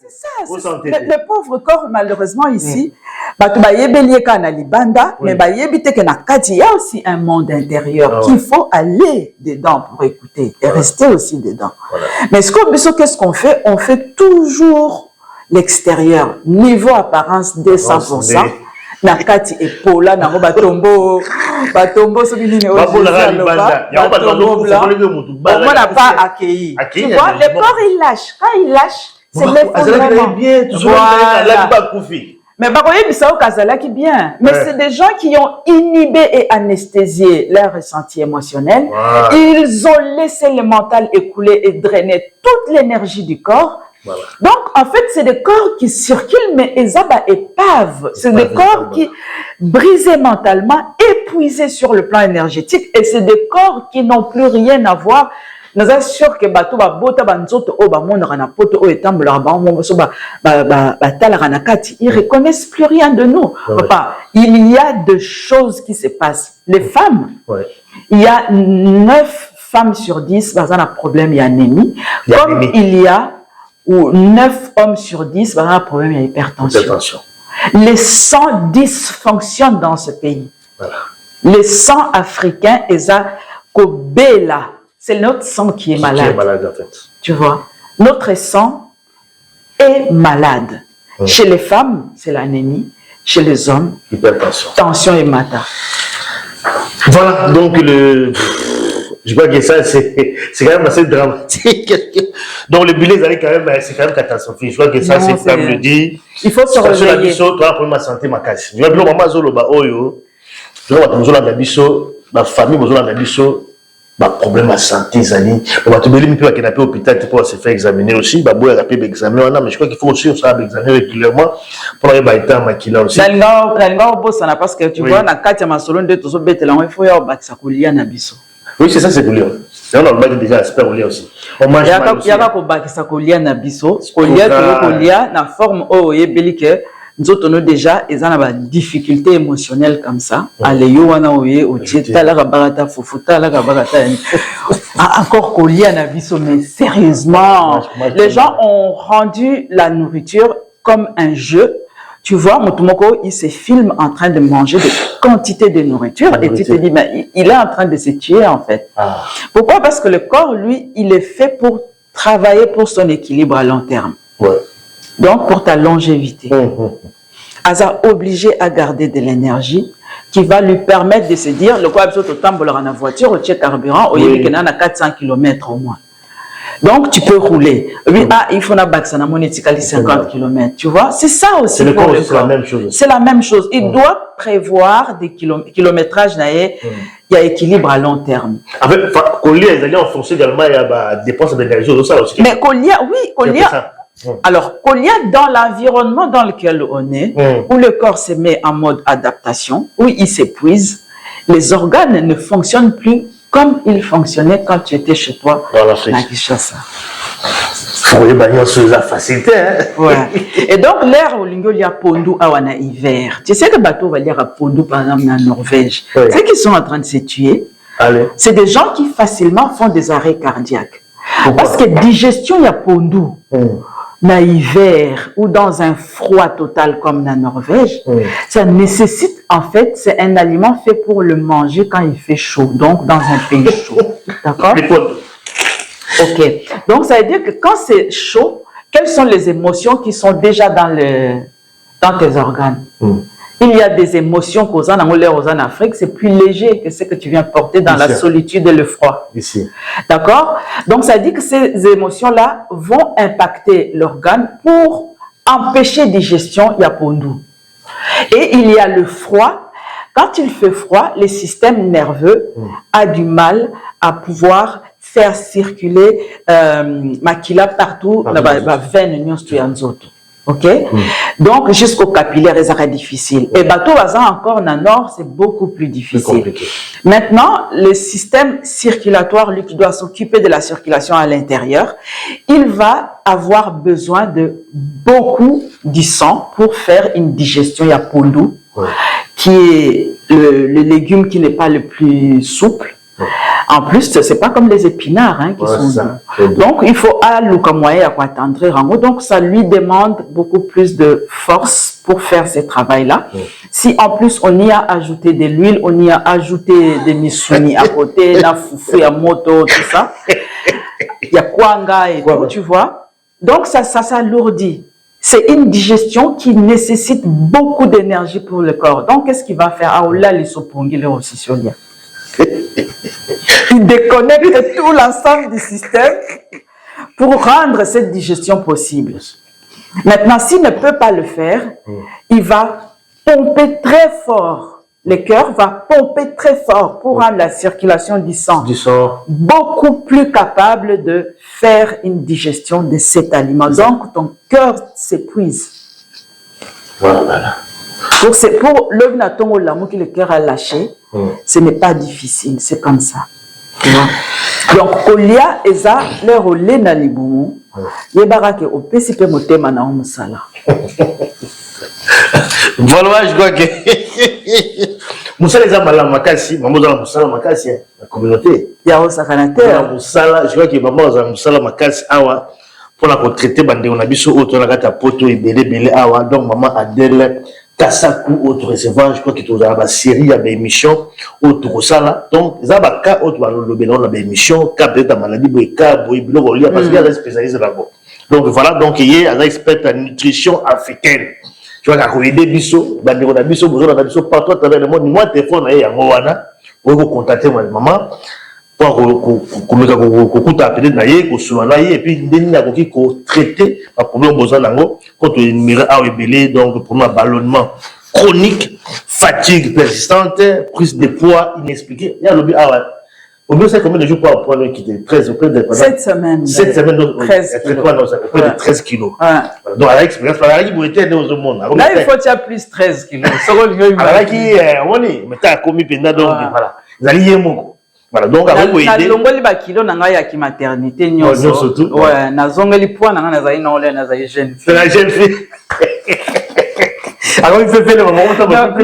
c'est ça. Le pauvre corps, malheureusement, ici, mais il y a aussi un monde intérieur qu'il faut aller dedans pour écouter et rester aussi dedans. Voilà. Mais qu'est-ce qu'on fait? On fait toujours l'extérieur, niveau apparence 200%. Nakati epola nango batombo so binini on n'a pas accueilli. Tu vois, le corps il lâche. Quand il lâche, c'est l'effondrement. Mais bien. Mais c'est des gens qui ont inhibé et anesthésié leur ressenti émotionnel. Ils ont laissé le mental écouler et drainer toute l'énergie du corps. Voilà. Donc, en fait, c'est des corps qui circulent, mais ils ont épave. C'est des corps qui, brisés mentalement, épuisés sur le plan énergétique, et c'est des corps qui n'ont plus rien à voir. Nous sommes sûrs que ils reconnaissent plus rien de nous. Papa, il y a des choses qui se passent. Les femmes, il y a 9 femmes sur 10, dans un problème, il y a anémie. Comme il y a ou 9 hommes sur 10, il y a un problème, il y a hypertension. Les sangs dysfonctionnent dans ce pays. Voilà. Les sangs africains, c'est notre sang qui est malade. Qui est malade, en fait. Tu vois, notre sang est malade. Chez les femmes, c'est l'anémie. Chez les hommes, hypertension. Tension et mata. Voilà, donc je crois que ça, c'est quand même assez dramatique. Donc, le bilan, c'est quand même catastrophique. Je crois que ça, c'est comme le dit. Il faut se réveiller. Tu as un problème de santé, ma casse. Je vais vous dire, maman, ma famille, problème de santé, on va te donner un peu à l'hôpital pour se faire examiner aussi. Mais je crois qu'il faut aussi se faire examiner régulièrement pour avoir un temps maquillé aussi. Parce que tu vois, oui, c'est ça, c'est coulé. On a déjà aspect au lien aussi. On mange mal aussi. Il y a la forme où il y a nous avons déjà des difficultés émotionnelles comme ça. Encore collier à biso, mais sérieusement, les gens ont rendu la nourriture comme un jeu. Tu vois, Motomoko, il se filme en train de manger des quantités de nourriture et tu te dis, mais il est en train de se tuer en fait. Pourquoi? Parce que le corps, lui, il est fait pour travailler pour son équilibre à long terme. Donc, pour ta longévité. Asa obligé à garder de l'énergie qui va lui permettre de se dire, le quoi, absolument, autant en la voiture, au check carburant, au Yémen, à 400 km au moins. Donc, tu peux rouler. Oui, il faut na monéticali 50 km. Tu vois, c'est ça aussi. C'est le corps, c'est la même chose. C'est la même chose. Il doit prévoir des kilométrages, il y a équilibre à long terme. En fait, collier, ils allaient enfoncer également, il y a dépenses d'énergie, tout ça aussi. Mais collier, oui, collier. Alors, collier dans l'environnement dans lequel on est, où le corps se met en mode adaptation, où il s'épuise, les organes ne fonctionnent plus comme ils fonctionnaient quand tu étais chez toi dans l'Afrique. Oui, la facilité. Ouais. Et donc, l'air au Lingo, il y a Pondu à hiver. Tu sais que bateau va lire à Pondu, par exemple, en Norvège. C'est ceux qui sont en train de se tuer. C'est des gens qui facilement font des arrêts cardiaques. Parce que digestion, il y a Pondu. Dans l'hiver ou dans un froid total comme la Norvège, ça nécessite, en fait, c'est un aliment fait pour le manger quand il fait chaud, donc dans un pays chaud. D'accord? Ok. Donc, ça veut dire que quand c'est chaud, quelles sont les émotions qui sont déjà dans tes organes? Il y a des émotions qu'aux en Afrique, c'est plus léger que ce que tu viens porter dans la solitude et le froid. Ici. D'accord? Donc, ça dit que ces émotions-là vont impacter l'organe pour empêcher digestion, il y a pondu. Et il y a le froid. Quand il fait froid, le système nerveux a du mal à pouvoir faire circuler maquila partout, la veine, ok? Donc, jusqu'au capillaire, les arrêts difficiles. Et bateau bazan encore dans le nord, c'est beaucoup plus difficile. Maintenant, le système circulatoire, lui qui doit s'occuper de la circulation à l'intérieur, il va avoir besoin de beaucoup du sang pour faire une digestion. Il y a pondu, qui est le légume qui n'est pas le plus souple. En plus, c'est pas comme les épinards hein, qui sont doux. Donc, il faut aller moyen à attendre. Donc, ça lui demande beaucoup plus de force pour faire ce travail-là. Si en plus on y a ajouté de l'huile, on y a ajouté des missouni à côté, la foufou, à moto, tout ça. Il y a kwanga et tout, tu vois. Donc, ça s'alourdit. C'est une digestion qui nécessite beaucoup d'énergie pour le corps. Donc, qu'est-ce qu'il va faire? Ah, là, les sopongi, les rossissolia. Il déconnecte tout l'ensemble du système pour rendre cette digestion possible. Maintenant, s'il ne peut pas le faire, il va pomper très fort. Le cœur va pomper très fort pour rendre la circulation du sang beaucoup plus capable de faire une digestion de cet aliment. Donc, ton cœur s'épuise. Voilà. Pour le natongo l'amour que le cœur a lâché, ce n'est pas difficile, c'est comme ça. Donc, Olia eza leur olé na libumu, yebara ke opesi pe motema na omusala. Voilà, je crois que Moussala eza malama makasi, maman za Moussala makasi la communauté. Ya osakanateur. Moussala, je crois que maman za Moussala makasi awa pour la traiter bande on a biso auto na kata poto ebele awa donc maman Adèle Kassakou autre recevoir je crois que tu as la série à émission auto sala donc za ba ka auto ba lo belon na émission ka peut-être maladie boy ka boy bilo lia parce qu'il y a des spécialistes là-bas. Donc voilà, donc il y a un expert en nutrition africaine. Tu vois, quand il y a des bisous, il y a des bisous, partout à travers le monde. Moi, téléphone, il y a un moana, pour contacter ma maman, pour que appeler naïe, que soit naïe, et puis il y a qui traiter un problème besoin d'ango, quand il numéro A est belé, donc pour un ballonnement chronique, fatigue persistante, prise de poids inexpliquée. Il y a le but au mieux, c'est combien de jours pour prendre quitter 13 auprès de 7 semaines. 7 semaines, donc 13 auprès de 13 kilos. Donc, à l'expérience, à la rigueur, vous êtes dans le monde. Là, il faut qu'il y ait plus 13 kilos. À la rigueur, on est, mais tu as commis pendant, donc, voilà. Vous allez y aller, voilà, donc, avant vous aider. Nalongoli ba kilo nanga ya ki maternité nyonso surtout. Ouais, nazongeli poids nanga nazali na ole nazali jeune fille. C'est la jeune fille. Alors il fait le moment où ça va.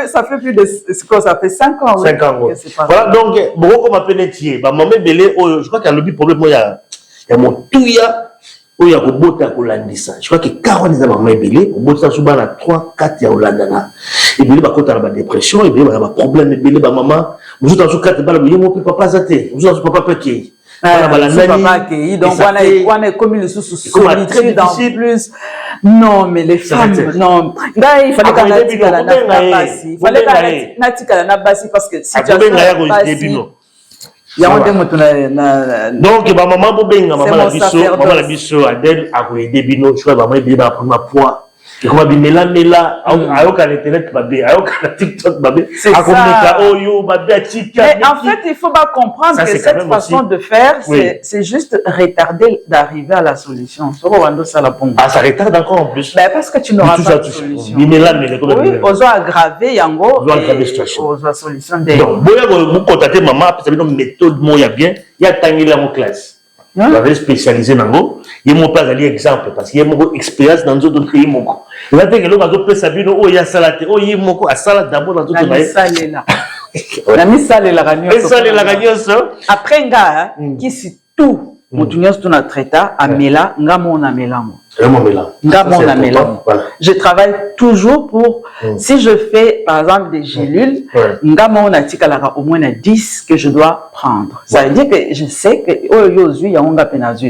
Ça fait plus de ce que ça fait 5 ans. 5 ans. Voilà donc beaucoup m'appelle Netier. Ba maman belé je crois qu'il y a le problème il y a mon touya où il y a robota kolandisa. Je crois que 40 ans maman belé robota souvent na 3 4 ya olandana. Et belé ba kota ba dépression et belé ba problème belé ba maman. Vous êtes en 4 ba le mon papa zaté. Vous êtes papa petit. Donc, on est comme une solitude en plus. Non, mais les femmes, non. Il fallait qu'on ait dit la nabasi. Il fallait qu'on ait dit la nabasi parce que si tu as donc, maman, maman la biso, Adèle a aidé Bino, je crois, maman, il va prendre ma poids. Et comment bimela mela ayoka internet babé ayoka TikTok babé akomeka oyo babé tika. Mais en fait il faut pas comprendre que cette façon de faire c'est juste retarder d'arriver à la solution. Ah ça retarde encore en plus. Ben parce que tu n'auras pas de solution. Bimela mela comme oui, on doit aggraver yango. On doit aggraver la situation. On doit solution des. Donc boya vous contacter maman parce que une méthode moya bien, il y a tangela mon classe. Vous avez spécialisé dans l'eau. Il y a mon pas aller exemple parce qu'il y a mon expérience dans d'autres pays. Il y a des gens qui ont fait oh il y a salade, oh il y a mon salade d'abord dans d'autres pays. La mise salée la gagnon. Après un gars qui c'est tout. Je travaille toujours pour, si je fais par exemple des gélules, au moins 10 que je dois prendre. Ça veut dire que je sais que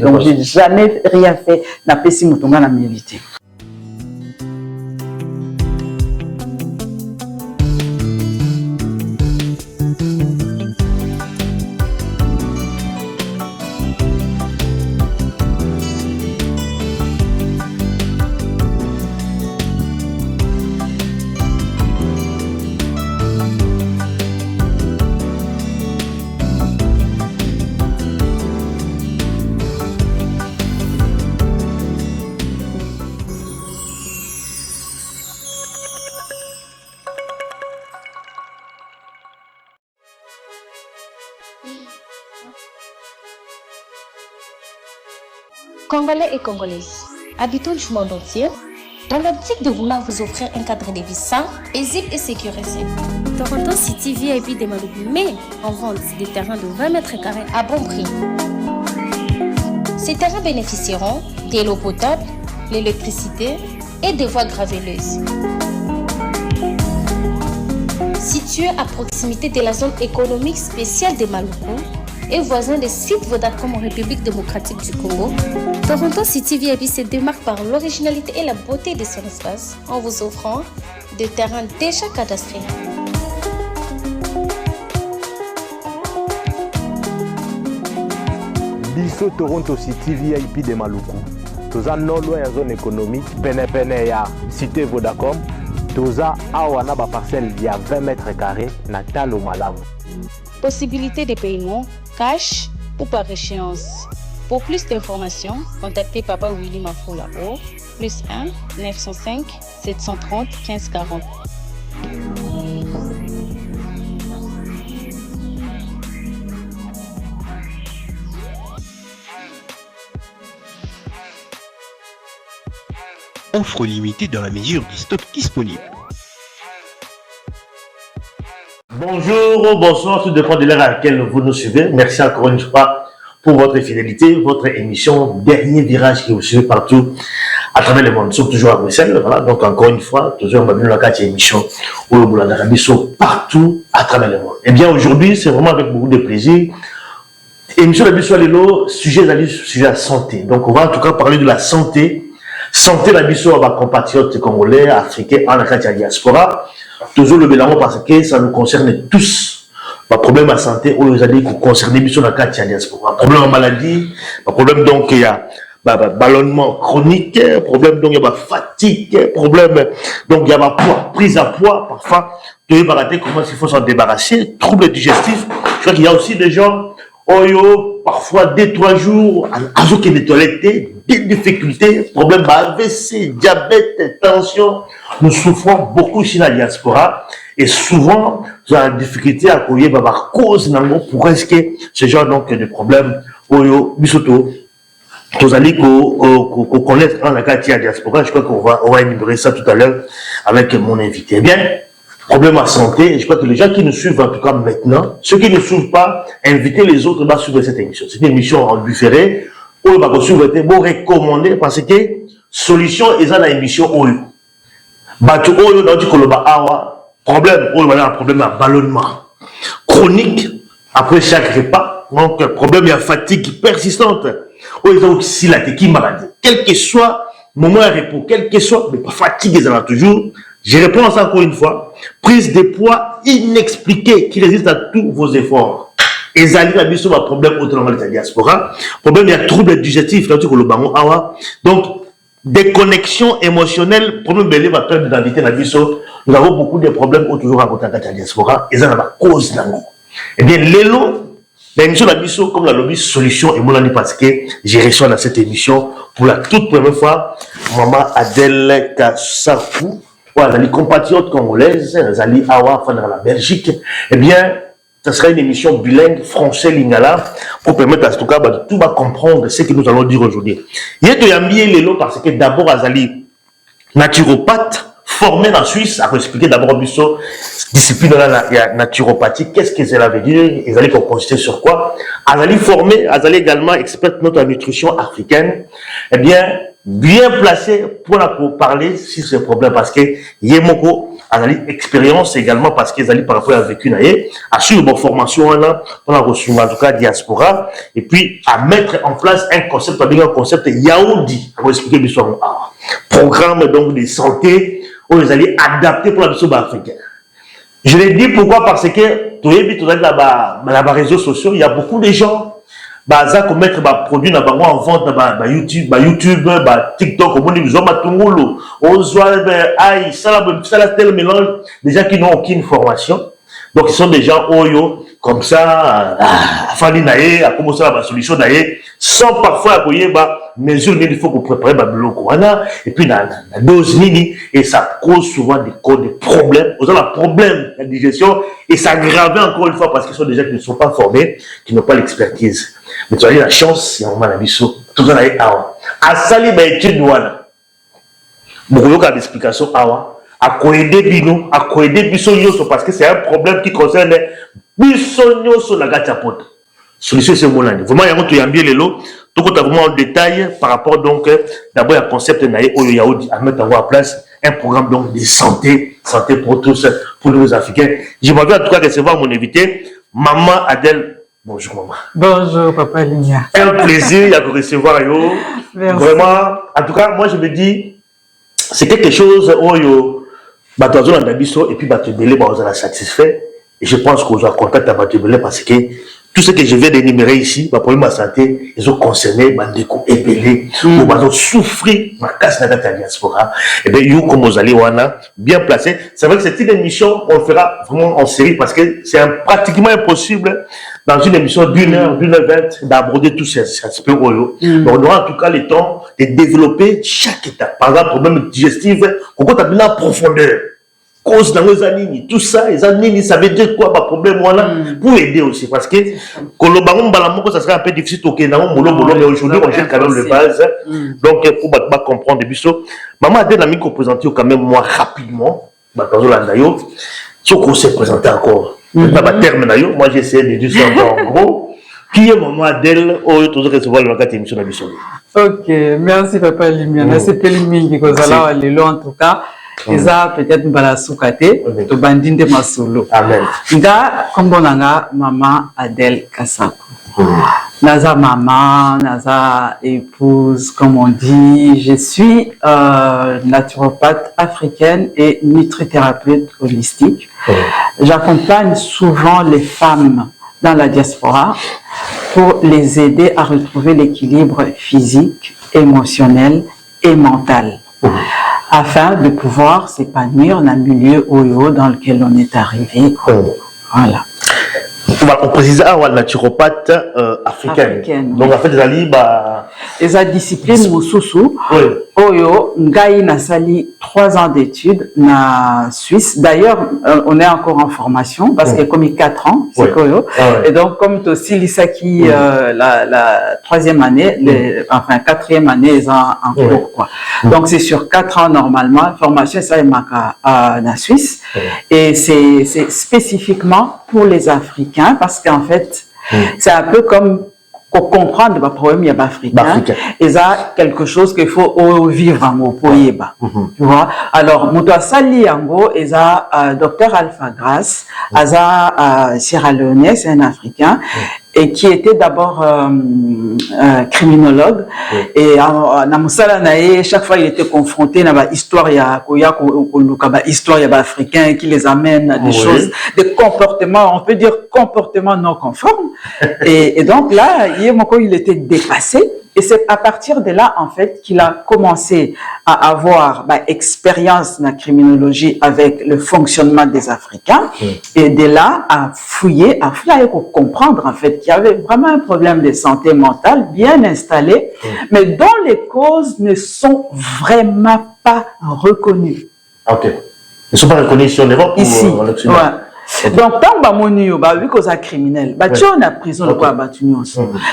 donc je n'ai jamais rien fait na pesi mutunga na mérité. Congolais et Congolaises, habitants du monde entier, dans l'optique de vouloir vous offrir un cadre de vie sain, paisible et sécurisé. Toronto City VIP de Maluku met en vente des terrains de 20 mètres carrés à bon prix. Ces terrains bénéficieront de l'eau potable, l'électricité et des voies gravelleuses. Situé à proximité de la zone économique spéciale de Maluku et voisin des sites Vodacom en République démocratique du Congo, Toronto City VIP se démarque par l'originalité et la beauté de son espace en vous offrant des terrains déjà cadastrés. Biso Toronto City VIP de Maluku. Toza non loin en zone économique, pene ya cité Vodacom. Toza awana ba parcelle il y a 20 mètres carrés na talo malamu. Possibilité de paiement, cash ou par échéance. Pour plus d'informations, contactez Papa Willy Mafoula au +1 905 730 1540. Offre limitée dans la mesure du stock disponible. Bonjour, bonsoir, tout dépend de l'heure à laquelle vous nous suivez. Merci encore une fois pour votre fidélité, votre émission Dernier Virage qui vous suit partout à travers le monde. Nous sommes toujours à Bruxelles, voilà, donc encore une fois, toujours on va venir dans la émission où le Boulard d'Arabie sont partout à travers le monde. Et bien aujourd'hui, c'est vraiment avec beaucoup de plaisir. Émission d'Arabie soit le sujet de la santé. Donc on va en tout cas parler de la santé. Santé la biso à ma compatriotes congolais, africains, en la diaspora. Toujours le bilan parce que ça nous concerne tous. Pas problème à santé, ou les alliés qui concernent biso la diaspora. Problème à maladie, pas problème donc il y a ballonnement chronique, problème donc il y a fatigue, problème donc il y a poids, prise à poids, parfois, tu vas rater comment il faut s'en débarrasser, troubles digestifs. Je crois qu'il y a aussi des gens, parfois 2-3 jours, à qui des toilettes, des difficultés, problèmes AVC, diabète, tension. Nous souffrons beaucoup chez la diaspora et souvent, nous avons la difficulté à cause pour est-ce que ce genre donc, de problèmes, bisoto, vous allez connaître dans la quartier diaspora, je crois qu'on va énumérer ça tout à l'heure avec mon invité. Eh bien, problème à santé, je crois que les gens qui nous suivent en tout cas maintenant, ceux qui ne suivent pas, invitez les autres à suivre cette émission. C'est une émission en différé, où on va suivre, bon recommander parce que solution est dans l'émission où Batu Oyo dans du Koloba Awa, problème, on a un problème à ballonnement chronique après chaque repas, donc problème il y a fatigue persistante, où ils ont aussi la qui maladie, quel que soit moment de repos, quel que soit, mais pas fatigue, ils en ont toujours. Je réponds à ça encore une fois. Prise de poids inexpliquée qui résiste à tous vos efforts. Et ça arrive à bien sûr un problème autour de la diaspora. Problème, il y a troubles digestifs, donc, déconnexion émotionnelle, problème de la perte d'identité dans la biso. Nous avons beaucoup de problèmes autour de la diaspora. Et ça n'a pas cause d'ango. Eh bien, l'élo, l'émission de la biso, comme la lobby solution, et moi, parce que j'ai reçu dans cette émission, pour la toute première fois, maman Adèle Kassakou, les compatriotes congolaises, les alliés Awa, dans la Belgique, eh bien, ça sera une émission bilingue français-lingala pour permettre à tout cas de tout comprendre ce que nous allons dire aujourd'hui. Il y a de l'eau parce que d'abord, Azali, naturopathe, formé en Suisse, à expliquer d'abord biso discipline de la naturopathie, qu'est-ce que cela veut dire, ils allaient consister sur quoi. Azali formé, Azali également expert notre nutrition africaine, eh bien placé pour parler sur ce problème parce que Yemoko a une expérience également parce qu'ils allaient parfois vécu à suivre une formation on a reçu en tout cas diaspora et puis à mettre en place un concept Yaoudi pour expliquer l'histoire programme donc de santé où ils allaient adapter pour la mission africaine. Je l'ai dit pourquoi parce que tu as dans les réseaux sociaux il y a beaucoup de gens baza ko mettre ba produit na bango en vente na YouTube TikTok au monde ils ont matungulu on soit aïe ça tel mélange des gens qui n'ont aucune formation donc ils sont des gens oyo comme ça fali naé a commencé la solution naé sans parfois appuyer mesure il faut que préparer biloko wana et puis la dose nini et ça cause souvent des problèmes aux gens problème de digestion et ça aggrave encore une fois parce qu'ils sont des gens qui ne sont pas formés qui n'ont pas l'expertise. Mais tu as eu la chance, il y a un moment tout ça est awa. À sali ba étude wana. Beaucoup d'explications awa. à aider Bino, à aider Bissonioso, parce que c'est un problème qui concerne Bissonioso la gatiapote. Solution c'est mon année. Vraiment, il y a un truc bien l'élo. Donc, on a vraiment en détail par rapport donc d'abord au concept naïe au Yaoudi à mettre en place un programme donc de santé pour tous, pour nous Africains. J'aimerais en tout cas recevoir mon invité, Maman Adèle. Bonjour maman. Bonjour papa Ligna. Un plaisir de recevoir yo. Merci. Vraiment, en tout cas, moi je me dis, c'est quelque chose où yo, bateau dans l'abisso et puis bateau belé, on a satisfait. Et je pense qu'on a contact à bateau belé parce que tout ce que je viens d'énumérer ici, ma problème de santé, ils ont concerné Bandeko et Belé, ou ils ont souffert, ma casse dans la diaspora. Et bien, you, comme vous allez, Wana, bien placé. C'est vrai que cette émission, on le fera vraiment en série parce que c'est pratiquement impossible dans une émission d'une heure 20 d'aborder tous ces aspects. Mais on aura en tout cas le temps de développer chaque étape. Par exemple, problème digestif, on compte bien en profondeur. Cause dans les années, tout ça, les années, ça veut dire quoi, problème, voilà, pour aider aussi, parce que, ça serait un peu difficile, mais aujourd'hui, on gère quand même les bases, donc, pour comprendre, maman a des amis qu'on présentait quand même, moi, rapidement, ce qu'on s'est présenté encore, moi, j'ai essayé de dire ça en gros, qui est maman Adèle, toujours recevoir le langage émission d'Abissou. Ok, merci papa Limiana, c'était Limingi, en tout cas. Eza peut-être mbala soukate to bandinde masolo. Amen. Nga kombo nanga maman Adèle Kassakou. Naza maman, naza épouse, comme on dit. Je suis naturopathe africaine et nutrithérapeute holistique. J'accompagne souvent les femmes dans la diaspora pour les aider à retrouver l'équilibre physique, émotionnel et mental. Afin de pouvoir s'épanouir dans un milieu dans lequel on est arrivé. Voilà. On précise la naturopathe africaine. Donc en fait, les disciplines Moussousou, Oyo, Ngaï Nasali, 3 ans d'études en Suisse. D'ailleurs, on est encore en formation parce qu'il y a comme 4 ans, c'est Oyo. Et donc, comme aussi Lisaki, la 3e année, enfin 4e année, ils ont en cours, quoi. Donc, c'est sur 4 ans normalement. Formation, ça est en Suisse. Et c'est spécifiquement pour les Africains parce qu'en fait, c'est un peu comme pour comprendre le problème il y a africain et ça quelque chose qu'il faut vivre en pays tu vois. Alors moto sali yango et ça docteur Alpha Grace aza Sierra Leone, c'est un africain et qui était d'abord criminologue et na musala nae chaque fois il était confronté na ba histoire ya histoire ya ba africain qui les amène à des choses, des comportements, on peut dire comportements non conformes et donc là il était dépassé et c'est à partir de là en fait qu'il a commencé à avoir expérience dans la criminologie avec le fonctionnement des Africains et de là à fouiller pour comprendre en fait qu'il y avait vraiment un problème de santé mentale bien installé mais dont les causes ne sont vraiment pas reconnues. Ok. Ils ne sont pas reconnus ici en Europe ici, ou en Occident? Donc, tant que monio, vu qu'on a criminel, tu es en prison, quoi,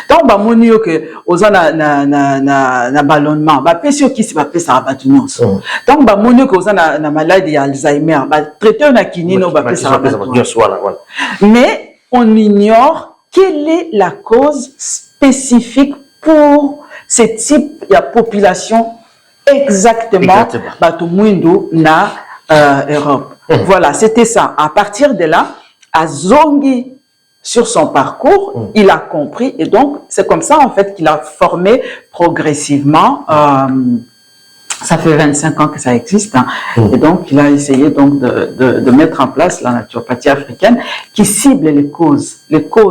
tant que monio que aux na ballonnement, pesio qui se passe à batunion. Tant que monio que aux na maladie Alzheimer, traité on a kinino, mais on ignore quelle est la cause spécifique pour ce type de population exactement, na Europe. Voilà, c'était ça. À partir de là, à Zongi, sur son parcours, il a compris et donc c'est comme ça en fait qu'il a formé progressivement. Ça fait 25 ans que ça existe et donc il a essayé donc de mettre en place la naturopathie africaine qui cible les causes. Pourquoi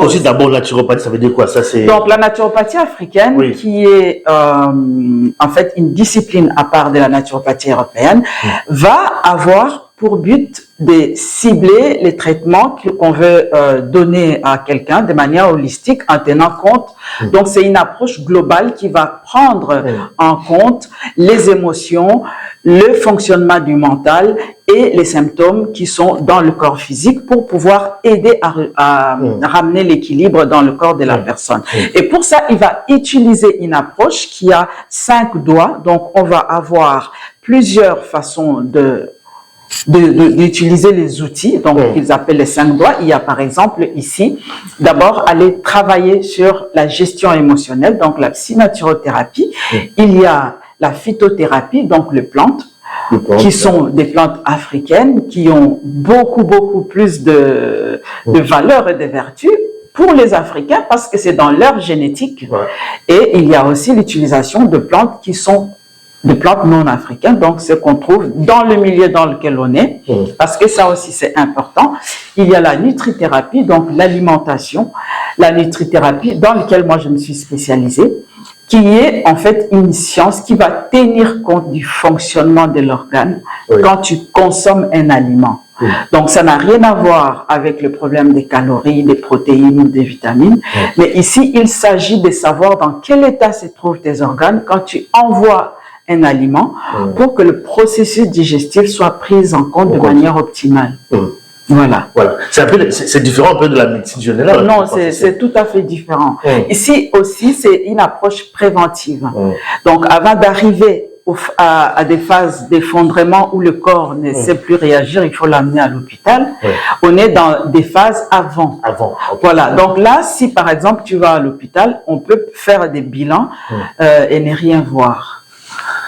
aussi d'abord la naturopathie, ça veut dire quoi ça, donc la naturopathie africaine qui est en fait une discipline à part de la naturopathie européenne va avoir pour but de cibler les traitements qu'on veut donner à quelqu'un de manière holistique en tenant compte. Donc, c'est une approche globale qui va prendre en compte les émotions, le fonctionnement du mental et les symptômes qui sont dans le corps physique pour pouvoir aider à ramener l'équilibre dans le corps de la personne. Et pour ça, il va utiliser une approche qui a 5 doigts. Donc, on va avoir plusieurs façons d'utiliser les outils, donc qu'ils appellent les 5 doigts. Il y a par exemple ici, d'abord aller travailler sur la gestion émotionnelle, donc la psynaturothérapie. Il y a la phytothérapie, donc les plantes, qui sont des plantes africaines, qui ont beaucoup plus de valeur et de vertus pour les Africains, parce que c'est dans leur génétique. Et il y a aussi l'utilisation de plantes qui sont des plantes non africaines, donc ce qu'on trouve dans le milieu dans lequel on est, parce que ça aussi c'est important. Il y a la nutrithérapie, donc l'alimentation, la nutrithérapie dans laquelle moi je me suis spécialisée, qui est en fait une science qui va tenir compte du fonctionnement de l'organe quand tu consommes un aliment. Donc ça n'a rien à voir avec le problème des calories, des protéines ou des vitamines, mais ici il s'agit de savoir dans quel état se trouvent tes organes quand tu envoies un aliment pour que le processus digestif soit pris en compte de manière optimale. Voilà. C'est différent un peu de la médecine générale. Non, c'est tout à fait différent. Ici aussi, c'est une approche préventive. Donc, avant d'arriver à des phases d'effondrement où le corps ne sait plus réagir, il faut l'amener à l'hôpital. On est dans des phases avant. Voilà. Donc là, si par exemple tu vas à l'hôpital, on peut faire des bilans et ne rien voir.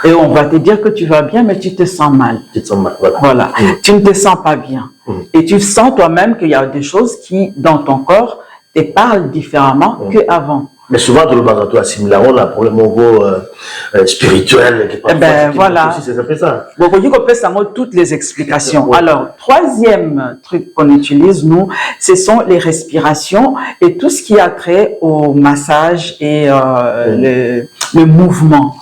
Et on va te dire que tu vas bien, mais tu te sens mal. Voilà. Tu ne te sens pas bien. Et tu sens toi-même qu'il y a des choses qui, dans ton corps, te parlent différemment qu'avant. Mais souvent, dans le bagato assimilé, on a un problème spirituel. Voilà. C'est ça. Bon, vous dites qu'on peut savoir toutes les explications. Alors, troisième truc qu'on utilise, nous, ce sont les respirations et tout ce qui a trait au massage et le mouvement.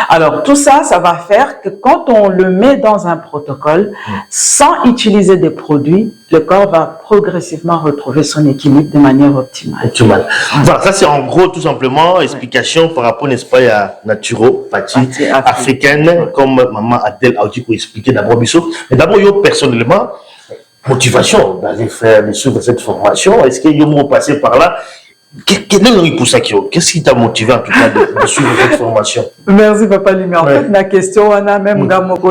Alors, tout ça, ça va faire que quand on le met dans un protocole, sans utiliser des produits, le corps va progressivement retrouver son équilibre de manière optimale. Voilà, ça c'est en gros tout simplement explication par rapport, n'est-ce pas, à naturopathie africaine, comme maman Adèle a dit pour expliquer d'abord Bissot. Mais d'abord, yo personnellement, motivation d'aller faire, de suivre cette formation, est-ce que yo m'ont passé par là? Qu'est-ce qui t'a motivé en tout cas de suivre cette formation? Merci Papa Limi. En fait, la question, même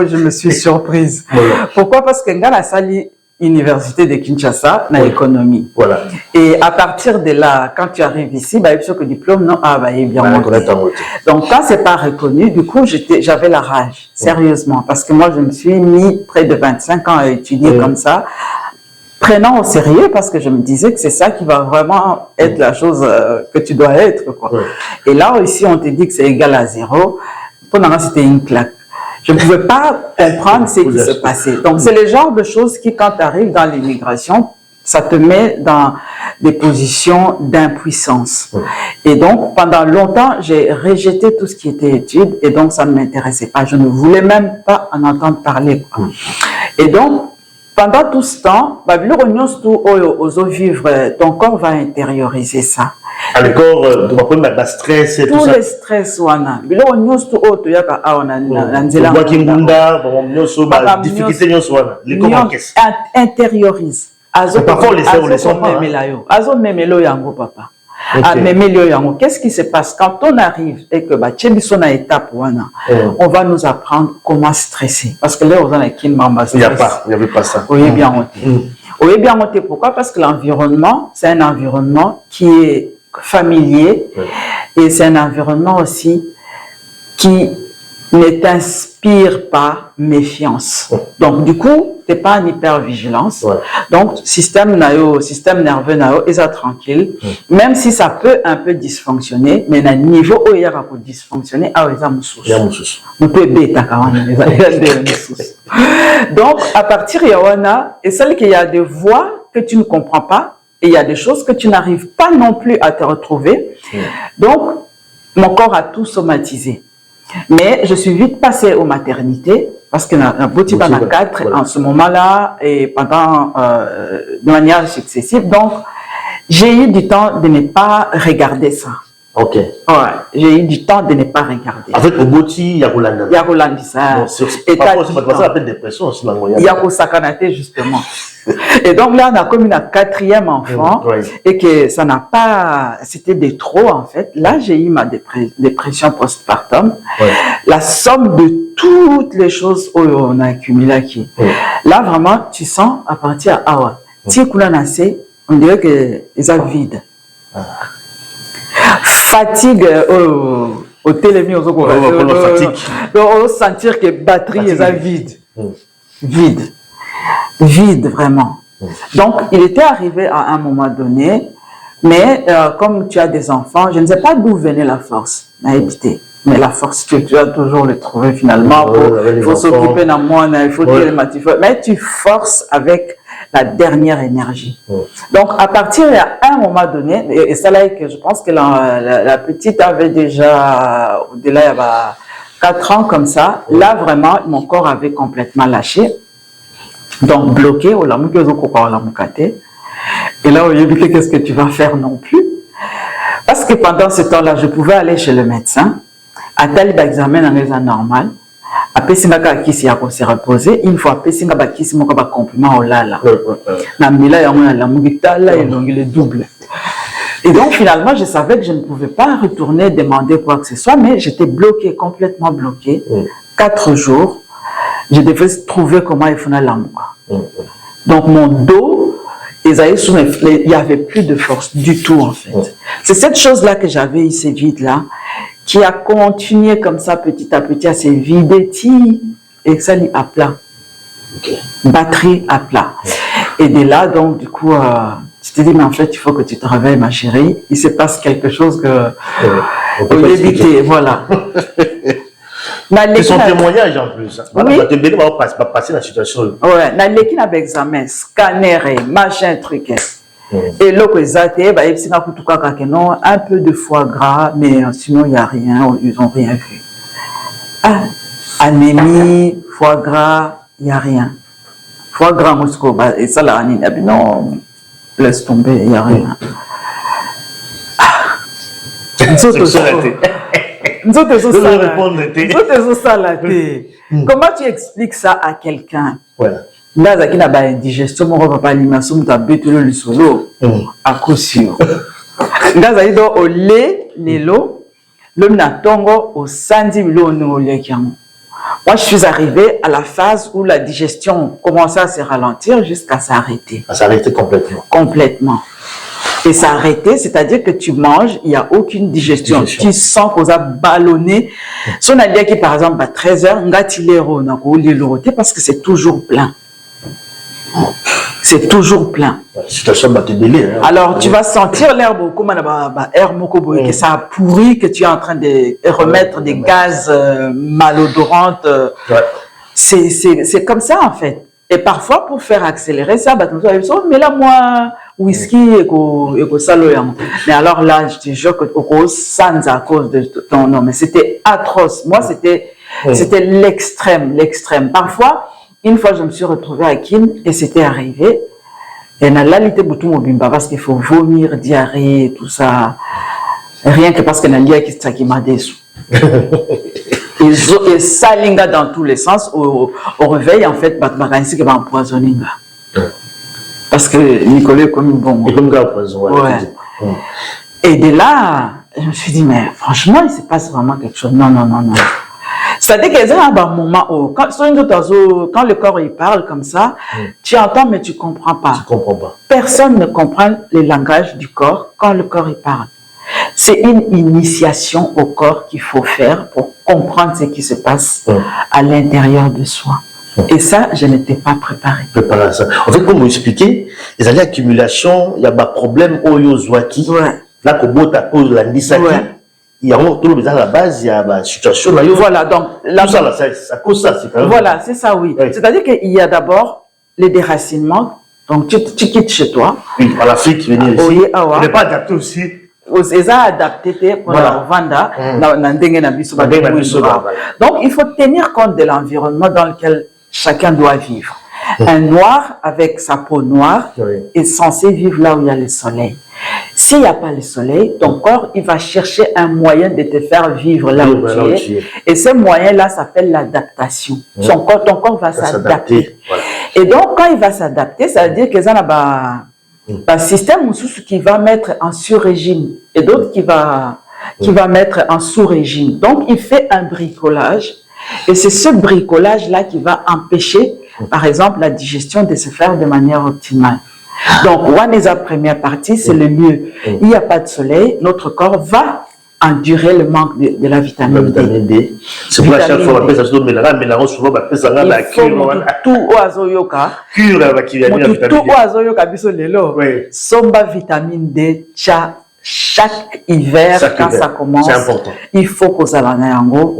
je me suis surprise. Pourquoi? Parce que dans la salle Université de Kinshasa, dans l'économie. Et à partir de là, quand tu arrives ici, il faut que le diplôme, non, est bien monté. Donc quand c'est pas reconnu, du coup, j'avais la rage, sérieusement, parce que moi, je me suis mis près de 25 ans à étudier comme ça, prenant au sérieux, parce que je me disais que c'est ça qui va vraiment être la chose que tu dois être, quoi. Et là, ici, on te dit que c'est égal à 0. Pour moi, c'était une claque. Je ne pouvais pas comprendre ce qui se passait. Donc, c'est le genre de choses qui, quand tu arrives dans l'immigration, ça te met dans des positions d'impuissance. Et donc, pendant longtemps, j'ai rejeté tout ce qui était études, et donc, ça ne m'intéressait pas. Je ne voulais même pas en entendre parler, quoi. Et donc, pendant tout ce temps, ton corps va intérioriser ça. À l'école, le stress et tout ça. Tous les stress, intériorise. Parfois, on les sent pas. Qu'est-ce qui se passe quand on arrive et que on va nous apprendre comment stresser? Parce que là, il n'y avait pas ça. Oui, bien. Pourquoi? Parce que l'environnement, c'est un environnement qui est familier et c'est un environnement aussi qui ne t'inspire pas méfiance. Donc, du coup, tu n'es pas en hypervigilance. Donc, système nerveux, est tranquille. Même si ça peut un peu dysfonctionner, mais à niveau où il y a un dysfonctionner, donc, à partir de là, et celle qu'il y a des voix que tu ne comprends pas, et il y a des choses que tu n'arrives pas non plus à te retrouver. Donc, mon corps a tout somatisé. Mais je suis vite passée aux maternités parce que dans 4 en ce moment-là et pendant de manière successive. Donc, j'ai eu du temps de ne pas regarder ça. J'ai eu du temps de ne pas regarder. En fait, au Boti, il y a Rolandi ça. Et parfois, ça appelle dépression. Il y a Sakanate justement. Et donc là, on a comme une 4e enfant et que ça n'a pas... C'était des trop, en fait. Là, j'ai eu ma dépression postpartum. La somme de toutes les choses qu'on a accumulées aquí. Là, vraiment, tu sens à partir à Awa. Si on dirait que c'est vide. Fatigue au télémi, on sentir que batterie est vide. Vide, vraiment. Donc, il était arrivé à un moment donné, mais comme tu as des enfants, je ne sais pas d'où venait la force, mais la force, tu as toujours le trouver finalement. Il faut s'occuper d'un monde, il faut tirer mais tu forces avec la dernière énergie. Donc, à partir d'un moment donné, et c'est là que je pense que la petite avait déjà, au-delà, il y avait 4 ans comme ça, là vraiment, mon corps avait complètement lâché. Donc, bloqué, et là, on lui a dit qu'est-ce que tu vas faire non plus. Parce que pendant ce temps-là, je pouvais aller chez le médecin, à tel examen dans les normal, après si se reposer, une fois après si compliment au lala. Na mila ya la mugitala et donc le double. Et donc finalement, je savais que je ne pouvais pas retourner demander quoi que ce soit, mais j'étais bloqué, complètement bloqué. 4 jours, je devais trouver comment il fallait l'amour. Donc mon dos, il n'y avait plus de force du tout en fait. C'est cette chose-là que j'avais eu, ces vides-là, qui a continué comme ça petit à petit à se vider, et ça lui à plat. Batterie à plat. Et de là, donc, du coup, tu te dis, mais en fait, il faut que tu te réveilles, ma chérie. Il se passe quelque chose que on peut éviter, voilà. C'est son témoignage en plus. Oui. Tu vas passer la situation. Ouais, na l'équipe avec examen, scanner, machin, truc. Et là, un peu de foie gras, mais sinon, il n'y a rien, ils n'ont rien vu. Ah, anémie, foie gras, il n'y a rien. Foie gras, Moscou, et ça, là, non, laisse tomber, il n'y a rien. Comment tu expliques ça à quelqu'un? Là, il y a une indigestion, on va pas l'immersion, on va better le solo, à coup sûr. Là, il y a au lait, l'élo, l'homme n'a tongo au sandi milo no lait. Moi, je suis arrivé à la phase où la digestion commençait à se ralentir jusqu'à s'arrêter. À s'arrêter complètement. Complètement. Et s'arrêter, c'est-à-dire que tu manges, il n'y a aucune digestion. Tu sens qu'on a ballonné. Si on a dit que, par exemple, à 13h, on a parce que c'est toujours plein. C'est toujours plein. Alors, tu vas sentir l'herbe que ça a pourri, que tu es en train de remettre des gaz malodorantes. C'est comme ça, en fait. Et parfois, pour faire accélérer ça, mais là, moi, whisky et saloyam. Mais alors là, je te jure que sans à cause de ton nom, mais c'était atroce. Moi, c'était l'extrême. Parfois, une fois, je me suis retrouvée à Kin et c'était arrivé. Et on a l'alité bouton mobimba parce qu'il faut vomir, diarrhée, tout ça. Rien que parce qu'on a lié qui m'a déçu. Et ça, linga dans tous les sens. Au réveil, en fait, qui va empoisonner. Parce que Nicolas est comme un bon. Et de là, je me suis dit, mais franchement, il se passe vraiment quelque chose. Non. C'est-à-dire qu'il y a un moment où, quand le corps il parle comme ça, tu entends, mais tu ne comprends pas. Personne ne comprend le langage du corps quand le corps il parle. C'est une initiation au corps qu'il faut faire pour comprendre ce qui se passe à l'intérieur de soi. Et ça, je n'étais pas préparée. Préparé à ça. En fait, comme vous expliquez, les années d'accumulation, il y a des problèmes au Yozwaki. Là, à cause de la Nisaki. Il y a tout le à la base, il y a une situation. Voilà, donc là, ça cause ça, c'est quand même. Voilà, c'est ça, oui. C'est-à-dire qu'il y a d'abord les déracinements. Donc, tu quittes chez toi. Oui, en Afrique, venir ici. Oui, on n'est pas adapté aussi. C'est adapté pour la vanda. Donc, il faut tenir compte de l'environnement dans lequel chacun doit vivre. Un noir avec sa peau noire est censé vivre là où il y a le soleil. S'il n'y a pas le soleil, ton corps, il va chercher un moyen de te faire vivre là où tu es. Et ce moyen-là s'appelle l'adaptation. Ton corps va s'adapter. Et donc, quand il va s'adapter, ça veut dire que ça a un système qui va mettre en sur-régime et d'autres qui va mettre en sous-régime. Donc, il fait un bricolage. Et c'est ce bricolage-là qui va empêcher, par exemple, la digestion de se faire de manière optimale. Donc, la première partie, c'est le lieu. Il n'y a pas de soleil, notre corps va endurer le manque de la vitamine D. C'est pour chaque fois qu'on appelle ça souvent on appelle ça la cure. Tout oazoyoka. Cure qui vient de tout oazoyoka biso lelo. Somba vitamine D chaque hiver quand ça commence. C'est important. Il faut que ça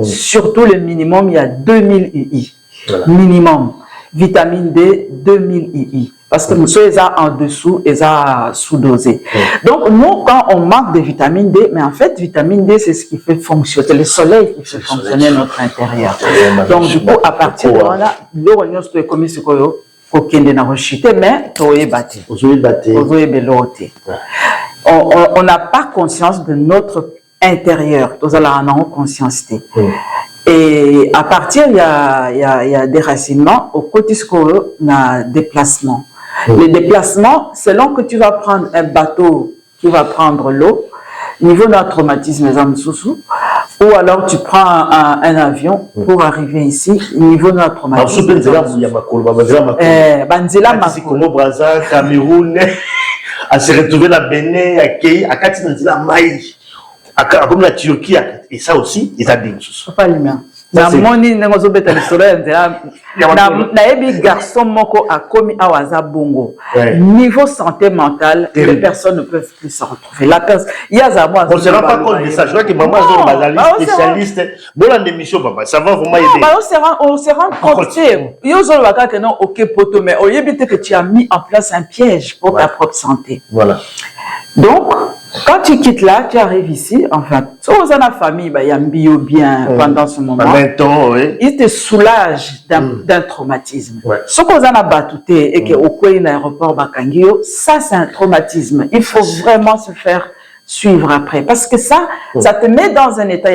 surtout le minimum, il y a 2000 UI. Voilà. Minimum. Vitamine D, 2000 UI. Parce que nous sommes en dessous et sous-dosé. Donc, nous, quand on manque de vitamine D, mais en fait, vitamine D, c'est ce qui fait fonctionner, c'est le soleil qui fait fonctionner notre intérieur. Donc, du coup, à partir de là, l'oignon, c'est comme ce qu'on mais on n'a pas conscience de notre intérieur. Nous avons conscience. Et à partir, il y a des racinements. Au côté on a déplacement. Les déplacements, selon que tu vas prendre un bateau qui va prendre l'eau, niveau d'un traumatisme, ou alors tu prends un avion pour arriver ici, niveau d'un traumatisme. Cameroun, à se retrouver la Bénin, à Katinazila Maï, comme la Turquie, et ça aussi, ils ont dit. Pas l'humain. Na moni nengozo beta lisolo na ebi garçon moko a commis awaza bongo. Niveau santé mentale, les personnes ne peuvent plus se retrouver. La personne, il y a ça moi. On se rend pas compte de ça. Je crois que maman est spécialiste. Bon la démission papa, ça va vraiment aider. On se rend compte. Yo zo waka que non OK poto mais au yebite que tu as mis en place un piège pour ta propre santé. Voilà. Donc quand tu quittes là, tu arrives ici, enfin, si vous avez la famille, il y a un bio bien pendant ce moment. Il te soulage d'un traumatisme. Si vous avez batouté et que au coin de l'aéroport Bakangio, ça c'est un traumatisme. Il faut vraiment se faire suivre après. Parce que ça te met dans un état.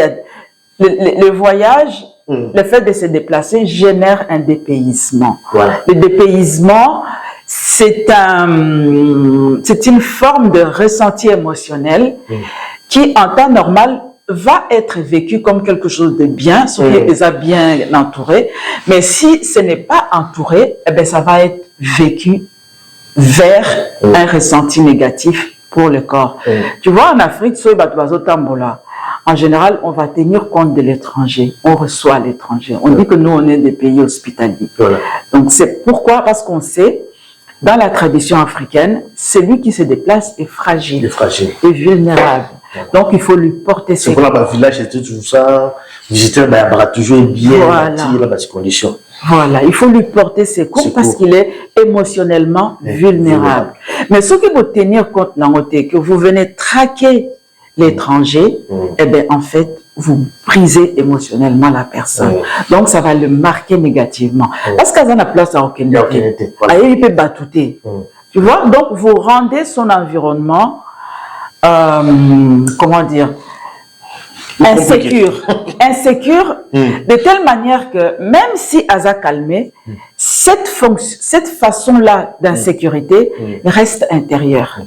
Le voyage, le fait de se déplacer génère un dépaysement. Le dépaysement, c'est une forme de ressenti émotionnel qui, en temps normal, va être vécu comme quelque chose de bien, si on est bien entouré. Mais si ce n'est pas entouré, eh bien, ça va être vécu vers un ressenti négatif pour le corps. Tu vois, en Afrique, en général, on va tenir compte de l'étranger. On reçoit l'étranger. On dit que nous, on est des pays hospitaliers. Donc, c'est pourquoi, parce qu'on sait, dans la tradition africaine, celui qui se déplace est fragile, est vulnérable. Donc, il faut lui porter ses coups. C'est pour le village, c'était tout ça. Visiter, il aura toujours bien dans ces conditions. Voilà, il faut lui porter ses coups parce qu'il est émotionnellement vulnérable. Mais ce qu'il faut tenir compte, que vous venez traquer l'étranger, eh bien, en fait, vous brisez émotionnellement la personne. Donc, ça va le marquer négativement. Parce qu'il y a la place à aucune idée. Il peut batouter. Tu vois? Donc, vous rendez son environnement, comment dire, insécure. Insécure de telle manière que même si Aza calmé, cette façon-là d'insécurité reste intérieure.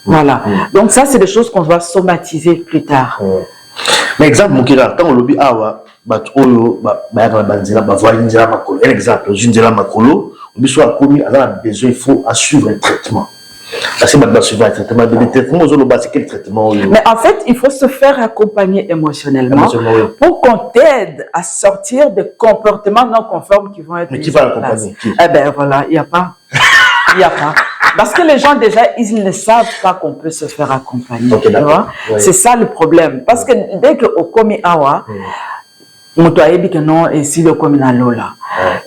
Voilà. Donc, ça, c'est des choses qu'on va somatiser plus tard. Mais exemple, quand on lobby awa, exemple, Junzela Makolo, on dit soit commis, alors a besoin, il faut suivre un traitement. Parce que maintenant, suivre un traitement, c'est quel traitement? Mais en fait, il faut se faire accompagner émotionnellement pour qu'on t'aide à sortir des comportements non conformes qui vont être. Mais qui va l'accompagner? Eh bien, voilà, il n'y a pas. Il n'y a pas. Parce que les gens, déjà, ils ne savent pas qu'on peut se faire accompagner. C'est ça le problème. Parce que dès qu'au Komi Awa, on doit dire que non, et si le Komi Lola.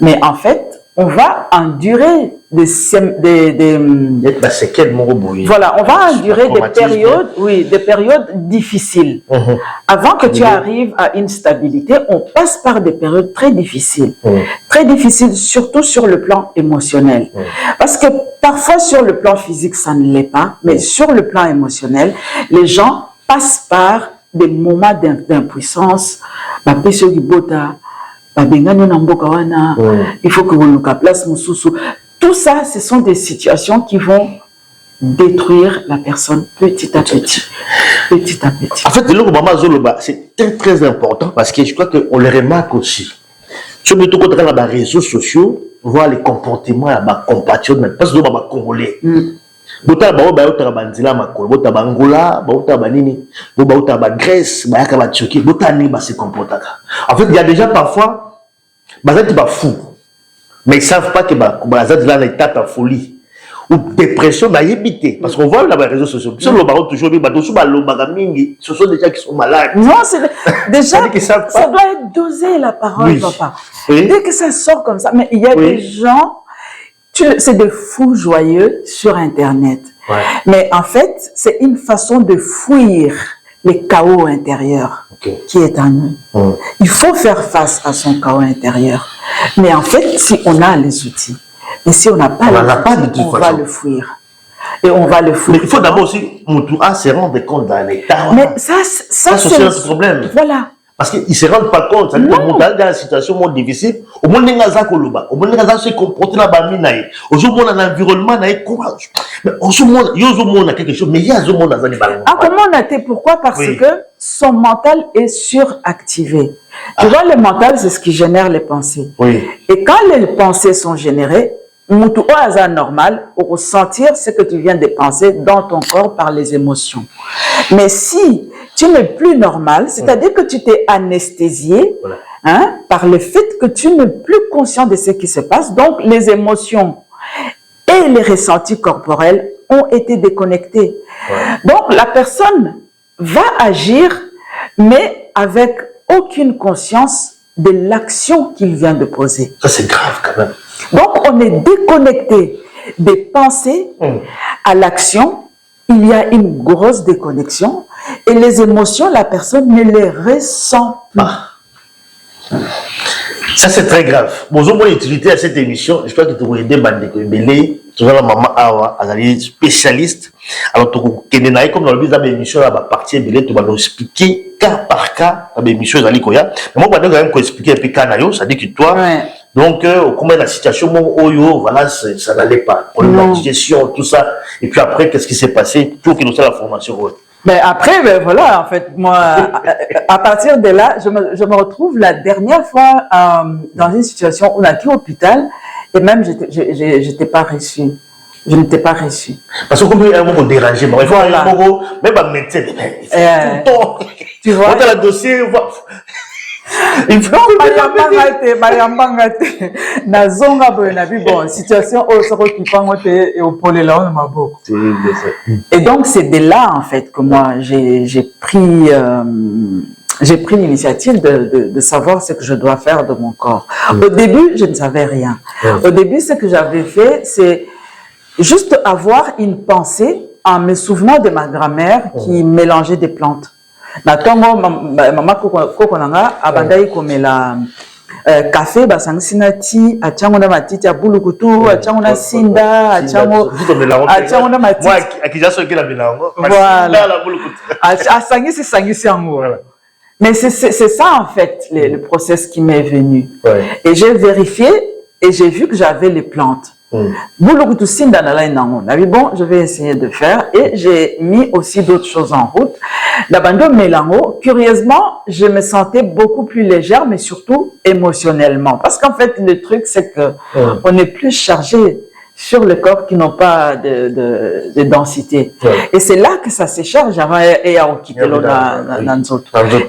Mais en fait, on va endurer voilà, on va endurer des périodes difficiles. Avant que tu arrives à une stabilité, on passe par des périodes très difficiles. Très difficiles, surtout sur le plan émotionnel. Parce que parfois sur le plan physique, ça ne l'est pas, mais sur le plan émotionnel, les gens passent par des moments d'impuissance. Il faut que vous nous place mususu. Tout ça, ce sont des situations qui vont détruire la personne petit à petit. Petit à petit. En fait, c'est très très important parce que je crois qu'on le remarque aussi. Sur le tout dans les réseaux sociaux, voir les comportements de ma compatriotes, parce que nous sommes congolais. Bota ba ba banzila makolo, bota bangola, bota banini, bota ba Grèce, ba yaka ba Turquie, bota ni ba se comportaka. En fait, il y a déjà parfois bazati ba fou. Mais ils savent pas que bazati là l'état en folie ou dépression ba yébité parce qu'on voit là les réseaux sociaux. Sur le baron toujours ba dosu ba loba mingi, ce sont des gens qui sont malades. Non, c'est déjà ça doit être dosé la parole, papa. Oui. Dès que ça sort comme ça, mais il y a des gens c'est des fous joyeux sur Internet. Ouais. Mais en fait, c'est une façon de fuir les chaos intérieurs qui est en nous. Il faut faire face à son chaos intérieur. Mais en fait, si on a les outils, et si on n'a pas les outils, on va le fuir. Et on va le fuir. Mais il faut d'abord aussi, Moutoua se rendre compte dans l'état. Mais ça c'est un problème. Voilà. Parce qu'ils ne se rendent pas compte. C'est-à-dire qu'on est dans une situation difficile. Au moins, on a Koloba. Au moins, on a se comporter là bas minaï. Au jour où on a un environnement naï courage. Mais au jour où on a quelque chose, mais il y a un jour où on a des ballons. Ah, comment on a été? Pourquoi? Parce que son mental est suractivé. Tu vois, le mental, c'est ce qui génère les pensées. Oui. Et quand les pensées sont générées, Moutou au hasard normal, au ressentir ce que tu viens de penser dans ton corps par les émotions. Mais si tu n'es plus normal, c'est-à-dire que tu t'es anesthésié par le fait que tu n'es plus conscient de ce qui se passe, donc les émotions et les ressentis corporels ont été déconnectés. Donc la personne va agir, mais avec aucune conscience de l'action qu'il vient de poser. Ça c'est grave quand même. Donc, on est déconnecté des pensées à l'action. Il y a une grosse déconnexion. Et les émotions, la personne ne les ressent pas. Ça, c'est très grave. Bonjour, mon utilité à cette émission. Je crois que tu vas aider Bandeko. Tu vois la maman Awa, elle est spécialiste. Alors, tu es comme dans le but de l'émission, la partie belé, tu vas nous expliquer cas par cas l'émission de Koya. Mais moi, je vais quand même expliquer un peu Kanayo, ça dit que toi, donc, comment la situation, voilà, ça n'allait pas. Pour la digestion, tout ça. Et puis après, qu'est-ce qui s'est passé pour qu'il nous fasse la formation? Mais après, voilà, en fait, moi, à partir de là, je me retrouve la dernière fois dans une situation où on a été au hôpital et même j'étais pas reçue. Je n'étais pas reçue. Parce que comme il y a un moment dérangé, il faut un moment, même un médecin, tu vois, on a le dossier, il faut bon, situation et donc c'est de là en fait que moi j'ai pris l'initiative de savoir ce que je dois faire de mon corps. Au début, je ne savais rien. Au début, ce que j'avais fait, c'est juste avoir une pensée en me souvenant de ma grand-mère qui mélangeait des plantes. Natongo maman kokonanga abandai komela café basangina ti achango na matiti ya bulukutu achango na sinda achango na matiti moi akijaso kila bilango voilà la bulukutu asangisi yango. Mais c'est ça en fait le process qui m'est venu. Et j'ai vérifié et j'ai vu que j'avais les plantes. Bon, je vais essayer de faire et j'ai mis aussi d'autres choses en route. D'abandon mélango, curieusement, je me sentais beaucoup plus légère, mais surtout émotionnellement. Parce qu'en fait, le truc, c'est que on est plus chargé sur le corps qui n'ont pas de densité. Et c'est là que ça se charge avant et à quitter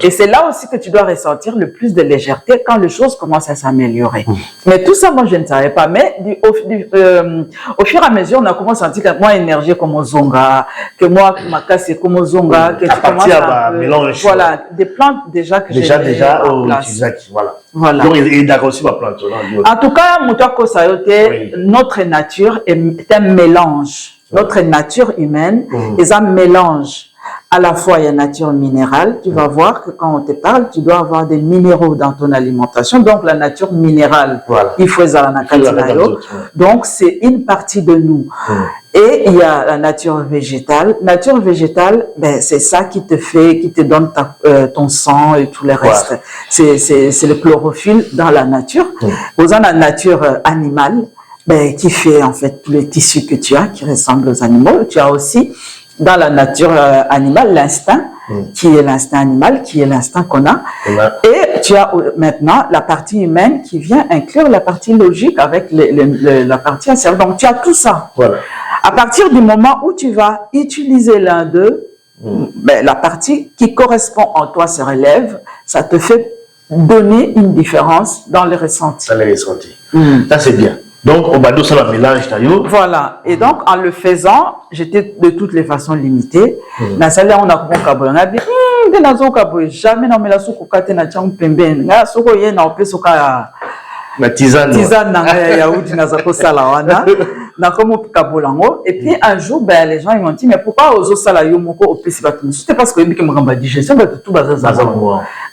et c'est là aussi que tu dois ressentir le plus de légèreté quand les choses commencent à s'améliorer. Mais tout ça, moi, je ne savais pas. Mais au fur et à mesure, on a commencé à sentir que moi, énergie comme Ozonga, que moi, ma casse c'est comme Ozonga, que tu commences à mélanger. Voilà, des plantes déjà que j'ai en place. Voilà. Donc, il a aussi ma plante. En tout cas, Moutako Sayote, notre nature est un mélange. Notre nature humaine est un mélange. À la fois, il y a nature minérale. Tu vas voir que quand on te parle, tu dois avoir des minéraux dans ton alimentation. Donc, la nature minérale, il faut donc, c'est une partie de nous. Et il y a la nature végétale. Nature végétale, ben, c'est ça qui te donne ton sang et tout le reste. C'est le chlorophylle dans la nature. Vous avez la nature animale. qui fait en fait tous les tissus que tu as qui ressemblent aux animaux. Tu as aussi dans la nature animale l'instinct, qui est l'instinct animal, qui est l'instinct qu'on a. Et tu as maintenant la partie humaine qui vient inclure la partie logique avec la partie cerveau. Donc tu as tout ça. Voilà. À partir du moment où tu vas utiliser l'un d'eux, la partie qui correspond en toi se relève, ça te fait donner une différence dans les ressentis. Dans les ressentis. Ça c'est bien. Donc, on va dire ça, la mélange d'ailleurs. Voilà. Et donc, en le faisant, j'étais de toutes les façons limitée. Dans celle-là, on a compris on a dit, jamais dans la soukou kate na tchang pemben. Na soukou yé na opé souka na tisane. Tisane na yaoudi na zako salawana. Na comme kabolango. Et puis, un jour, les gens, ils m'ont dit, mais pourquoi ozo sala yo moko opé si batou? C'était parce que yé que m'gamba digestion, tout bazazala.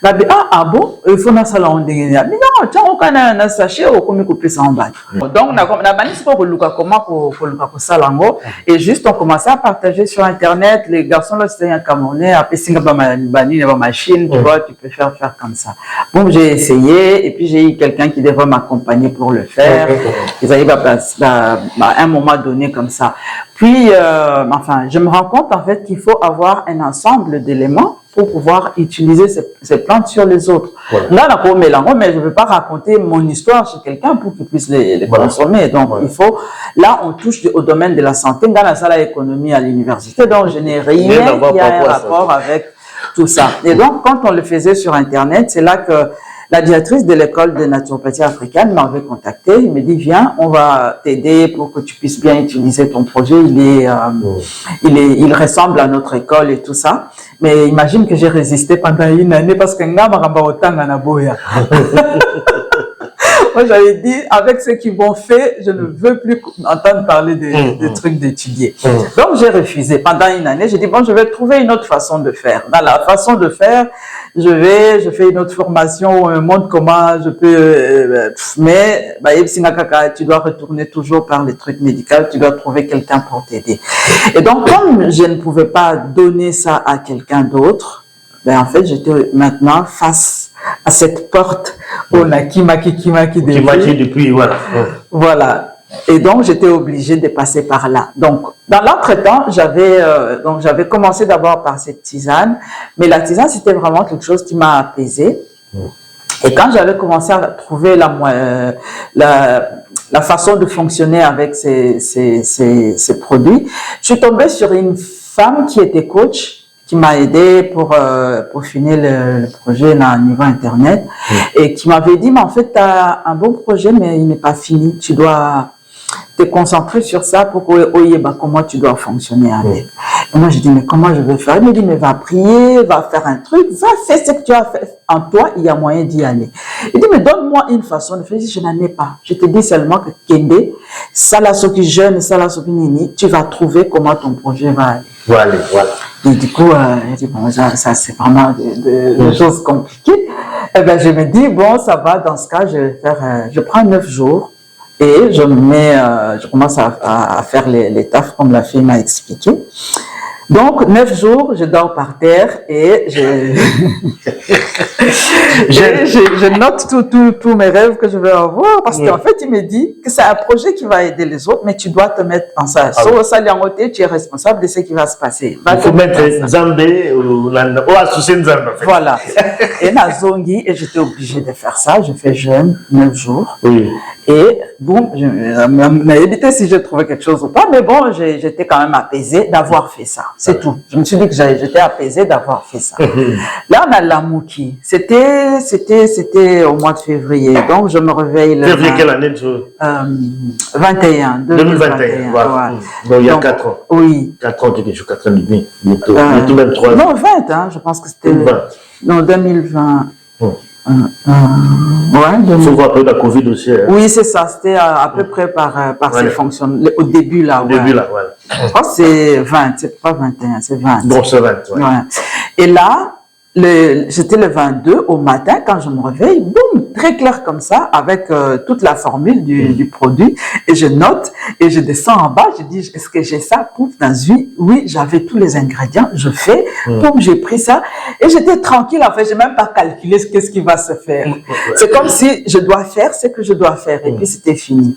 Na bi, bon, il faut na sala on dégué. Mais non, tiens, on kana na sachet, au komi kopé ça en bas. Donc, na banis pour luka comment pour luka ko salango. Et juste, on commençait à partager sur Internet. Les garçons, là, c'était un Camerounais. Après, singa ba bani, ba machine, tu vois, tu peux faire comme ça. Bon, j'ai essayé. Et puis, j'ai eu quelqu'un qui devait m'accompagner pour le faire. Ils avaient à un moment donné comme ça. Puis, enfin, je me rends compte en fait qu'il faut avoir un ensemble d'éléments pour pouvoir utiliser ces plantes sur les autres. Là, mais je ne veux pas raconter mon histoire chez quelqu'un pour qu'il puisse les consommer. Donc, il faut... Là, on touche au domaine de la santé. Dans la salle d'économie à l'université, donc je n'ai rien qui a un rapport avec tout ça. Et donc, quand on le faisait sur Internet, c'est là que la directrice de l'école de naturopathie africaine m'avait contacté. Il me dit, viens, on va t'aider pour que tu puisses bien utiliser ton projet. Il ressemble à notre école et tout ça. Mais imagine que j'ai résisté pendant une année parce que moi, j'avais dit, avec ce qu'ils m'ont fait, je ne veux plus entendre parler des trucs d'étudier. Donc, j'ai refusé. Pendant une année, j'ai dit, bon, je vais trouver une autre façon de faire. Dans la façon de faire, je fais une autre formation, on me montre comment je peux, mais, tu dois retourner toujours par les trucs médicaux, tu dois trouver quelqu'un pour t'aider. Et donc, comme je ne pouvais pas donner ça à quelqu'un d'autre, en fait, j'étais maintenant face à cette porte où on a Kimaki depuis, voilà. Voilà. Et donc, j'étais obligée de passer par là. Donc, dans l'entretemps, j'avais commencé d'abord par cette tisane, mais la tisane, c'était vraiment quelque chose qui m'a apaisée. Et quand j'avais commencé à trouver la façon de fonctionner avec ces produits, je suis tombée sur une femme qui était coach, qui m'a aidé pour finir le projet là, au niveau Internet, et qui m'avait dit, mais en fait, tu as un bon projet, mais il n'est pas fini. Tu dois te concentrer sur ça pour comment tu dois fonctionner avec. Et moi, j'ai dit, mais comment je vais faire? Il me dit, mais va prier, va faire un truc, va faire ce que tu as fait. En toi, il y a moyen d'y aller. Il dit, mais donne-moi une façon de faire. Je dis, je n'en ai pas. Je te dis seulement que Kende, Salasoki jeune, Salasoki nini, tu vas trouver comment ton projet va aller. Voilà. Et du coup, il dit, bon, ça c'est vraiment des choses compliquées. Et ben, je me dis, bon, ça va, dans ce cas, je prends 9 jours et je commence à faire les tafs comme la fille m'a expliqué. Donc, 9 jours, je dors par terre et je note tous mes rêves que je vais avoir parce qu'en fait, il me dit que c'est un projet qui va aider les autres, mais tu dois te mettre en ça. Tu es responsable de ce qui va se passer. Il faut mettre Zambé ou associer Zambé. Voilà. Et Nazongi, et j'étais obligée de faire ça. Je fais jeûne 9 jours. Oui. Et bon, je m'ai évité si je trouvais quelque chose ou pas, mais bon, j'étais quand même apaisée d'avoir fait ça. C'est tout. Je me suis dit que j'étais apaisée d'avoir fait ça. Là, on a l'Amouki. C'était au mois de février. Donc, je me réveille le... Février quelle année? 2021. 2021, voilà. Donc, il y a 4 ans. Oui. 4 ans, quelque chose, 4 ans et demi. Bientôt même 3 ans. Non, 20, hein, je pense que c'était... 20. Non, 2020. Il faut voir un peu la Covid aussi. Hein. Oui, c'est ça. C'était à peu près par ces fonctions. Au début, là. Au début, là, Je crois que c'est 20, c'est pas 21, c'est 20. Bon, c'est 20, Et là, C'était le 22 au matin, quand je me réveille, boum, très clair comme ça, avec toute la formule du produit, et je note, et je descends en bas, je dis, est-ce que j'ai ça? Pouf, dans une, oui, j'avais tous les ingrédients, je fais, pouf, j'ai pris ça, et j'étais tranquille, en fait, j'ai même pas calculé qu'est-ce qui va se faire. C'est comme si je dois faire ce que je dois faire, et puis c'était fini.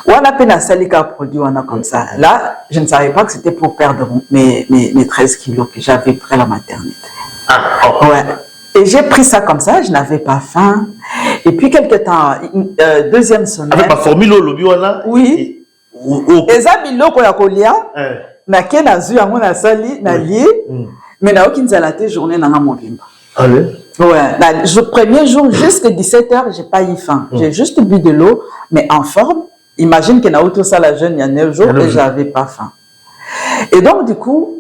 Ou on a peine à salika produit, on a comme ça. Là, je ne savais pas que c'était pour perdre mes 13 kilos que j'avais pris à la maternité. Ouais. Et j'ai pris ça comme ça, je n'avais pas faim. Et puis, quelque temps, deuxième semaine. Avec ma formule au lobby, oui. Et ça, biloko ya kolia, na ke na zu yango na sali, na lié, mais na aucune salate journée na mobimba. Allez. Ouais. Le premier jour, jusqu'à 17h, j'ai pas eu faim. J'ai juste bu de l'eau, mais en forme. Imagine que na auto ça la jeune, il y a 9 jours, et j'avais pas faim. Et donc, du coup,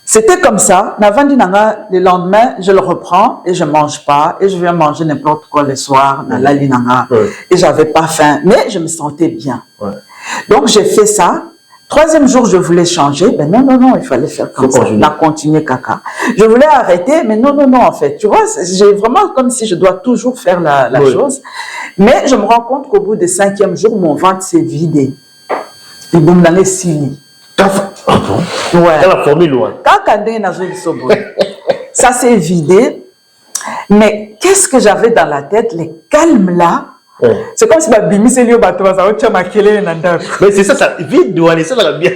c'était comme ça. Le lendemain, je le reprends et je mange pas. Et je viens manger n'importe quoi le soir. Et j'avais pas faim. Mais je me sentais bien. Ouais. Donc, j'ai fait ça. Troisième jour, je voulais changer. Ben non, il fallait faire comme ça. On a continué caca. Je voulais arrêter, mais non, en fait. Tu vois, j'ai vraiment comme si je dois toujours faire la chose. Mais je me rends compte qu'au bout du 5e jour, mon ventre s'est vidé. Et bon, dans les sili. Ouais. La formule loin. Ça s'est vidé. Mais qu'est-ce que j'avais dans la tête, les calmes là. C'est comme si ma bimi c'est lié au bateau, ça va maquiller nanda. Mais c'est ça vide douane, ça va bien.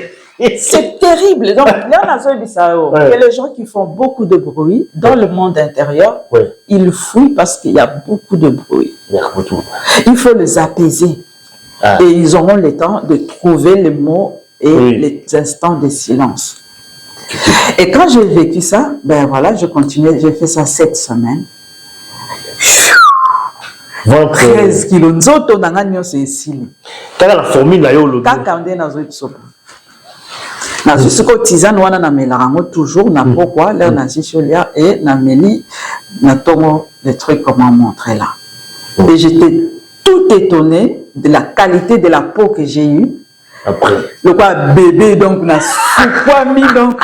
C'est terrible. Donc là on a il y a les gens qui font beaucoup de bruit dans le monde intérieur. Ils fuient parce qu'il y a beaucoup de bruit. Il faut les apaiser. Et ils auront le temps de trouver les mots et les instants de silence. Et quand j'ai vécu ça, ben voilà, je continuais, j'ai fait ça 7 semaines. 13 kilos. Nzoto nanga nyonso esili. Kaka la formule na yo lobi. Kaka nde nazo bisopo. Nazo siko tisane wana na melarango toujours na pourquoi l'air na chicholia et na meli na tongo des trucs comme on montrait là. Et j'étais tout étonné de la qualité de la peau que j'ai eue. Après. Le quoi bébé donc na quoi mis donc.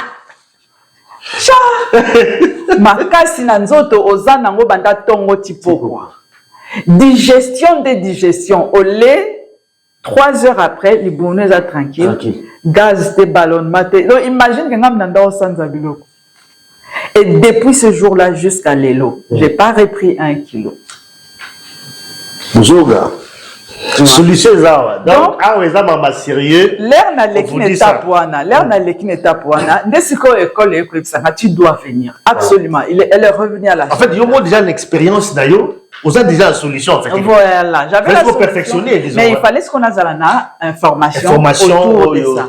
Makasi na nzoto oza nango banda tongo tipo quoi. Digestion des digestions. Au lait, 3 heures après, les bonheurs sont tranquilles. Gaz de ballonnement. Donc imagine que nous sommes sans abiloko. Et depuis ce jour-là jusqu'à l'élo, je n'ai pas repris 1 kilo. Zoga. Solution donc ah sérieux l'air n'a l'équipe étape école tu dois venir absolument elle est revenue à la en fait il y a déjà une expérience d'ailleurs vous avez déjà une solution en fait voilà j'avais la solution perfectionner mais il fallait ce qu'on a dans information autour de ça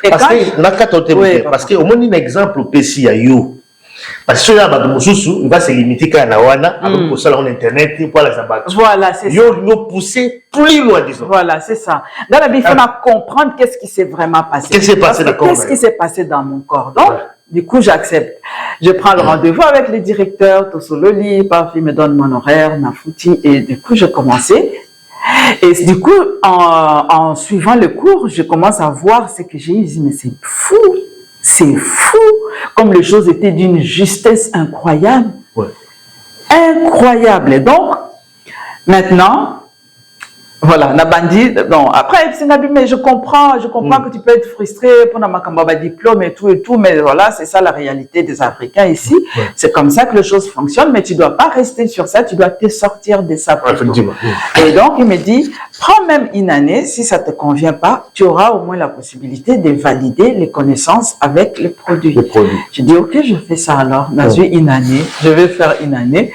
et parce que parce que au moins un exemple au PC à you. Parce que là, il va se limiter à la wana, avec pour ça, on internet, pour les abattre. Voilà, c'est ça. Ils pousser plus loin, disons. Voilà, c'est ça. Dans la vie, il faut comprendre qu'est-ce qui s'est vraiment passé. Qu'est-ce qui s'est passé dans Qu'est-ce qui s'est passé dans mon corps. Donc, du coup, j'accepte. Je prends le rendez-vous avec le directeur, tout sur le lit, parfois il me donne mon horaire, ma foutie, et du coup, je commençais. Et du coup, en suivant le cours, je commence à voir ce que j'ai eu. Je dis, mais c'est fou. C'est fou, comme les choses étaient d'une justesse incroyable. Incroyable. Et donc, maintenant, voilà, Nabandi, bon, après, mais je comprends que tu peux être frustré pour ma diplôme et tout, mais voilà, c'est ça la réalité des Africains ici. C'est comme ça que les choses fonctionnent, mais tu ne dois pas rester sur ça, tu dois te sortir de ça. Et donc, il me dit, prends même une année, si ça ne te convient pas, tu auras au moins la possibilité de valider les connaissances avec les produits. Je dis, ok, je fais ça alors. Une année, je vais faire une année.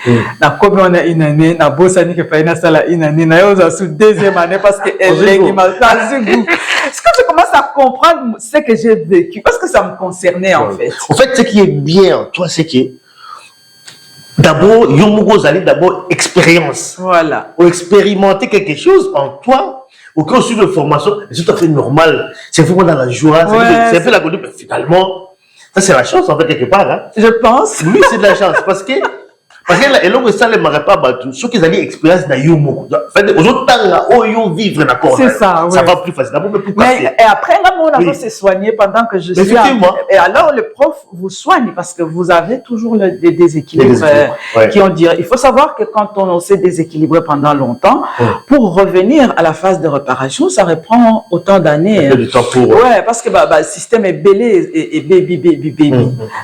Comme on a une année, na bossani que faina sala une année, na yoza sous deuxième année parce que elle est qui m'a est-ce que je commence à comprendre ce que j'ai vécu parce que ça me concernait en fait. En fait, ce qui est bien, toi, c'est que d'abord, Yomugo allez d'abord expérience. Voilà. Ou expérimenter quelque chose en toi, ou quand on suit une formation, c'est tout à fait normal. C'est vraiment dans la joie, c'est fait la conduite, mais finalement, ça c'est la chance en fait quelque part. Hein. Je pense. Oui, c'est de la chance parce que Parce que là, et là, ça ne m'aurait pas battu. Ceux qui ont l'expérience d'Ayumo. En fait, aux autres temps, ils vivent d'accord. C'est ça, oui. Ça va plus facile. Mais et après, là, on a se soigner pendant que je suis. Et alors, le prof vous soigne parce que vous avez toujours des déséquilibres qui ont dit. Il faut savoir que quand on s'est déséquilibré pendant longtemps, pour revenir à la phase de réparation, ça reprend autant d'années. Du temps pour. Ouais, parce que le système est belé et baby.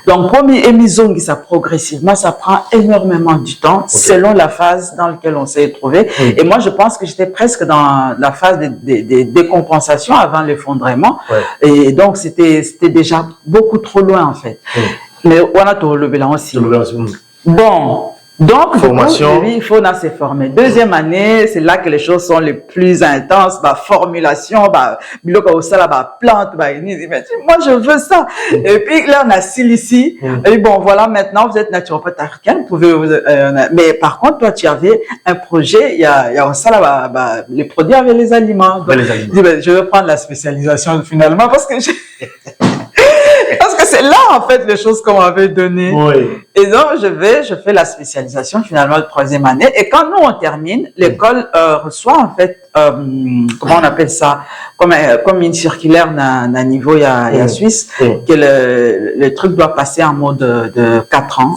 Donc, comme émission, ça progressivement, ça prend énormément du temps selon la phase dans laquelle on s'est trouvé. Et moi, je pense que j'étais presque dans la phase de décompensation avant l'effondrement. Et donc, c'était déjà beaucoup trop loin, en fait. Mais on a tout le bilan aussi. Bon. Donc, formation. Il faut se former. Deuxième année, c'est là que les choses sont les plus intenses. Formulation, plante, moi je veux ça. Et puis là, on a ici. Et bon, voilà, maintenant vous êtes naturopathe africain. Vous pouvez, mais par contre, toi, tu avais un projet. Il y a ça là, les produits avec les aliments. Donc, je vais prendre la spécialisation finalement parce que parce que c'est là, en fait, les choses qu'on m'avait données. Et donc, je fais la spécialisation, finalement, la troisième année. Et quand nous, on termine, l'école reçoit, en fait, comment on appelle ça, comme une circulaire d'un niveau, il y a Suisse, que le truc doit passer en mode de 4 ans.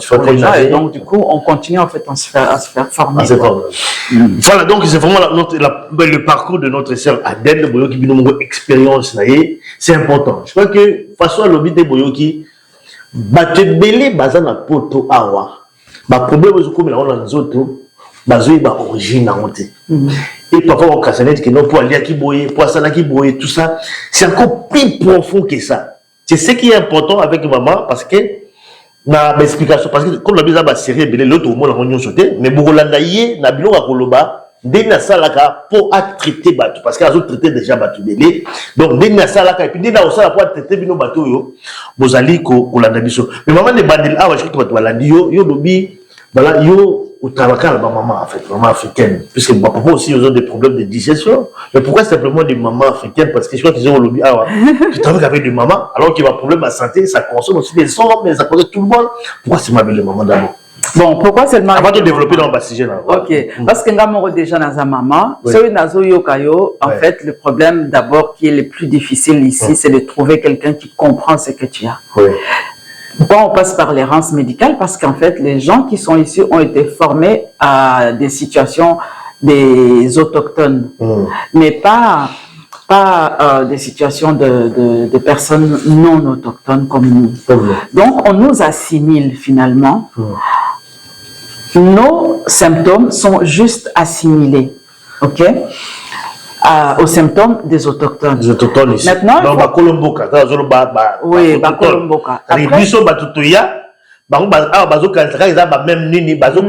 Pour les gens. Et donc, du coup, on continue, en fait, à se faire former. Voilà, donc, c'est vraiment le parcours de notre sœur Adèle, qui a une expérience, c'est important. Je crois que, façon à l'objet de Boyoki, batebele bazana poto awa. Problème aux comme on a nous autres, bazoui origine à monter. Et parfois on casse net que non pour aller à Kiboye, pour ça qui boye, tout ça, c'est encore plus profond que ça. C'est ce qui est important avec maman parce que na explication parce que comme la bisa ba série belé l'autre au monde on sauté, mais Bokolanda yé na bilo ka koloba. Dès na salaka pour traiter bateau parce qu'ils ont traité déjà bateau belé donc dès na salaka et puis dès na osala pour traiter bino bateau yo bozali ko landa biso mais maman de bandel ah je crois que bateau landi yo lobi voilà yo au travail la maman en fait maman africaine puisque ma papa aussi ils ont des problèmes de digestion mais pourquoi simplement des mamans africaines parce que je crois qu'ils ont lobi ah tu travailles avec des mamans alors qu'il y a un problème à santé ça consomme aussi des sons mais ça cause tout le monde pourquoi c'est ma belle maman d'abord. Bon, pourquoi seulement avant de développer dans le bassigé là. Ok, parce que nous déjà dans sa maman, en fait, le problème d'abord qui est le plus difficile ici, c'est de trouver quelqu'un qui comprend ce que tu as. Pourquoi on passe par l'errance médicale? Parce qu'en fait, les gens qui sont ici ont été formés à des situations des autochtones, mais pas des situations de personnes non autochtones comme nous. Donc, on nous assimile finalement. Nos symptômes sont juste assimilés, ok, aux symptômes des autochtones. Les autochtones ici. Maintenant, donc, Bakolomboka, oui, Bakolomboka. Après, biso batutoya, même nini, biso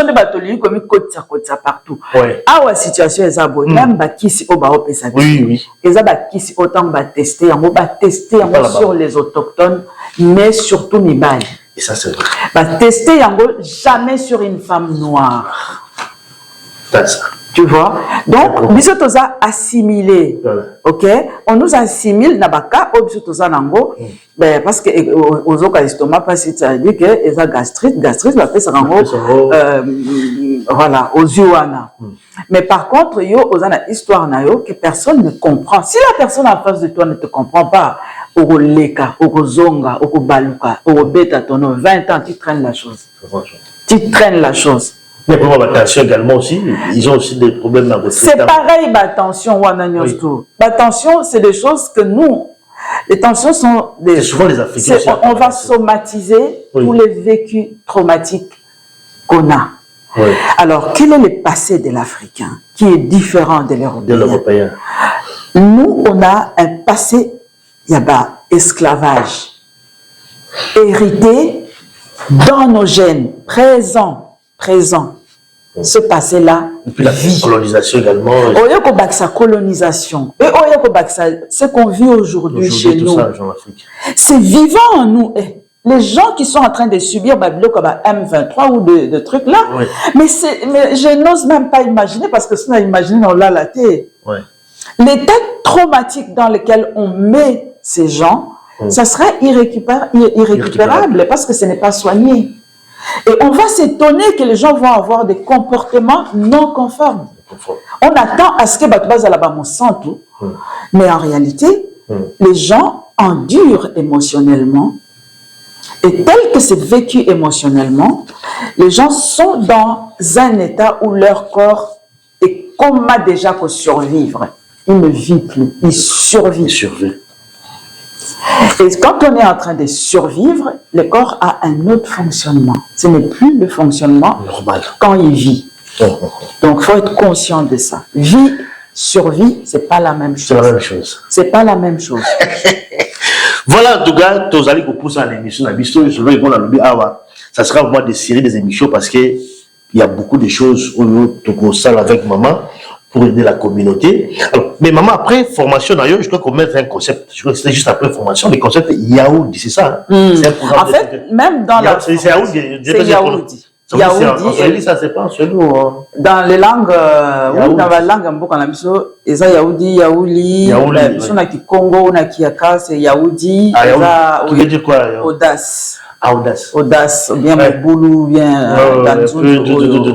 ne batoli comme kotsa partout. Awa situation est ça bonne, même bakisi au ba opesa. Oui. Eza bakisi autant ba tester, on va tester sur les autochtones, mais surtout mibali. Et ça, c'est vrai. Bah, tester jamais sur une femme noire. C'est ça. Tu vois? Donc, nous sommes assimilés. Ok? On nous assimile, nabaka, nango, parce que, aux autres estomac, parce que ça dit que, ils ont gastrite, va faire ça voilà, aux yuana. Mais par contre, yo, aux ana histoire na yo, que personne ne comprend. Si la personne en face de toi ne te comprend pas, au leka, au zonga, au baluka, au beta, ton 20 ans, tu traînes la chose. Tu traînes la chose. Les problèmes d'attention également aussi, ils ont aussi des problèmes dans votre C'est pareil, attention, attention, c'est des choses que nous, les tensions sont des. C'est souvent les Africains. On va somatiser tous les vécus traumatiques qu'on a. Alors, quel est le passé de l'Africain qui est différent de l'Européen? Nous, on a un passé, esclavage, hérité dans nos gènes, présent. Ce passé-là. Et puis la colonisation également. Sa colonisation. Et ce qu'on vit aujourd'hui chez nous. C'est vivant en nous. Les gens qui sont en train de subir M23 ou de trucs là, mais je n'ose même pas imaginer parce que si on a imaginé, on l'a la tête. L'état traumatique dans lequel on met ces gens, ça sera irrécupérable parce que ce n'est pas soigné. Et on va s'étonner que les gens vont avoir des comportements non conformes. On attend à ce que Batoubaza là-bas mon sang tout, mais en réalité, les gens endurent émotionnellement. Et tel que c'est vécu émotionnellement, les gens sont dans un état où leur corps est coma déjà pour survivre. Il ne vit plus, il survit. Il survit. Et quand on est en train de survivre, le corps a un autre fonctionnement. Ce n'est plus le fonctionnement normal quand il vit. Donc, il faut être conscient de ça. Vie, survie, c'est pas la même chose. C'est la même chose. C'est pas la même chose. Voilà, en tout cas, tous allez pousser à l'émission, ça sera vraiment des séries, des émissions parce que il y a beaucoup de choses au niveau salle avec maman pour aider la communauté. Alors, mais maman, après formation, d'ailleurs, je crois qu'on met un concept. Je crois que c'était juste après formation, le concept Yaoudi, c'est ça? C'est un programme. En fait, même dans la. C'est Yaoudi. C'est Yaoudi. Yaoudi, ça c'est pas en seul ou dans les langues, oui, dans la langue, on a mis ça, Yaoudi, Yaouli, on a qui Congo, on a qui Aka, c'est Yaoudi. Qui veut dire quoi? Audace. Audace. Audace, bien Boulou, bien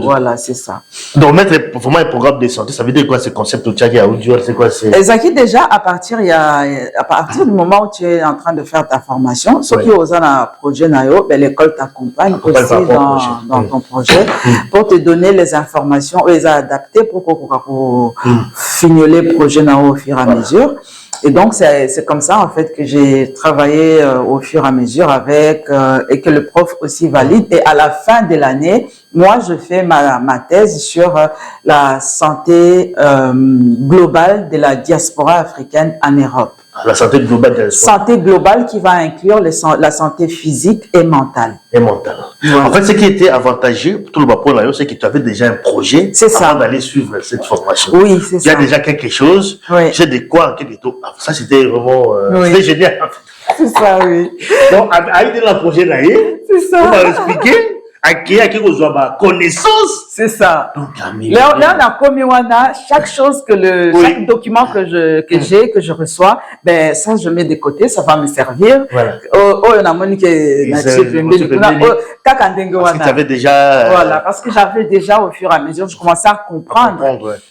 voilà, c'est ça. Donc, mettre vraiment un programme de santé, ça veut dire quoi ce concept au Tchad Yaoudi? C'est quoi? Ezaki, déjà, à partir du moment où tu es en train de faire ta formation, ce qui est aux un projet, l'école t'accompagne aussi dans ton projet pour te donner les informations, les adapter pour fignoler le projet au fur et à mesure. Et donc, c'est comme ça, en fait, que j'ai travaillé au fur et à mesure avec, et que le prof aussi valide. Et à la fin de l'année, moi, je fais ma thèse sur la santé globale de la diaspora africaine en Europe. La santé globale de la diaspora. Santé globale qui va inclure la santé physique et mentale. Et mentale. Voilà. En fait, ce qui était avantageux pour tout le Bapon, c'est que tu avais déjà un projet avant d'aller suivre cette formation. Oui, c'est ça. Il y a déjà quelque chose. Oui. Tu sais de quoi, ça, c'était vraiment c'était génial. C'est ça, oui. Donc, à l'idée de la projet, c'est ça. On m'a expliqué. Connaissance. C'est ça. Donc, là, on a commis chaque chose chaque document que je reçois, ben, ça, je mets de côté, ça va me servir. Voilà. On a monique, tu avais déjà, voilà, parce que j'avais déjà, au fur et à mesure, je commençais à comprendre,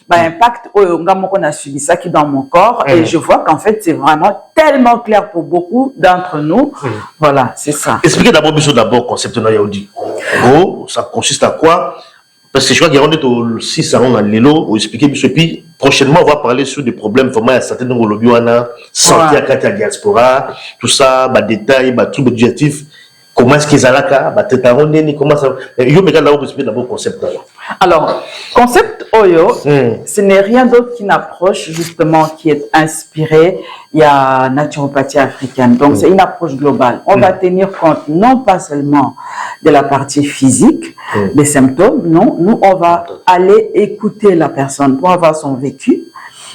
l'impact, qu'on a subi ça qui est dans mon corps, et je vois qu'en fait, c'est vraiment tellement clair pour beaucoup d'entre nous. Voilà, c'est ça. Expliquez d'abord, concept de Yaoudi. Gros, ça consiste à quoi? Parce que je crois qu'il y a au 6 salons dans l'élo, où expliquer, puis prochainement, on va parler sur des problèmes, vraiment, il y a certains de santé à la diaspora, tout ça, détails, tout objectif. Comment est-ce qu'ils allaient comment ça. Il y a d'abord concept. Alors, concept Oyo, ce n'est rien d'autre qu'une approche justement qui est inspirée. Il y a naturopathie africaine, donc c'est une approche globale. On va tenir compte non pas seulement de la partie physique, des symptômes, non, nous on va aller écouter la personne pour avoir son vécu,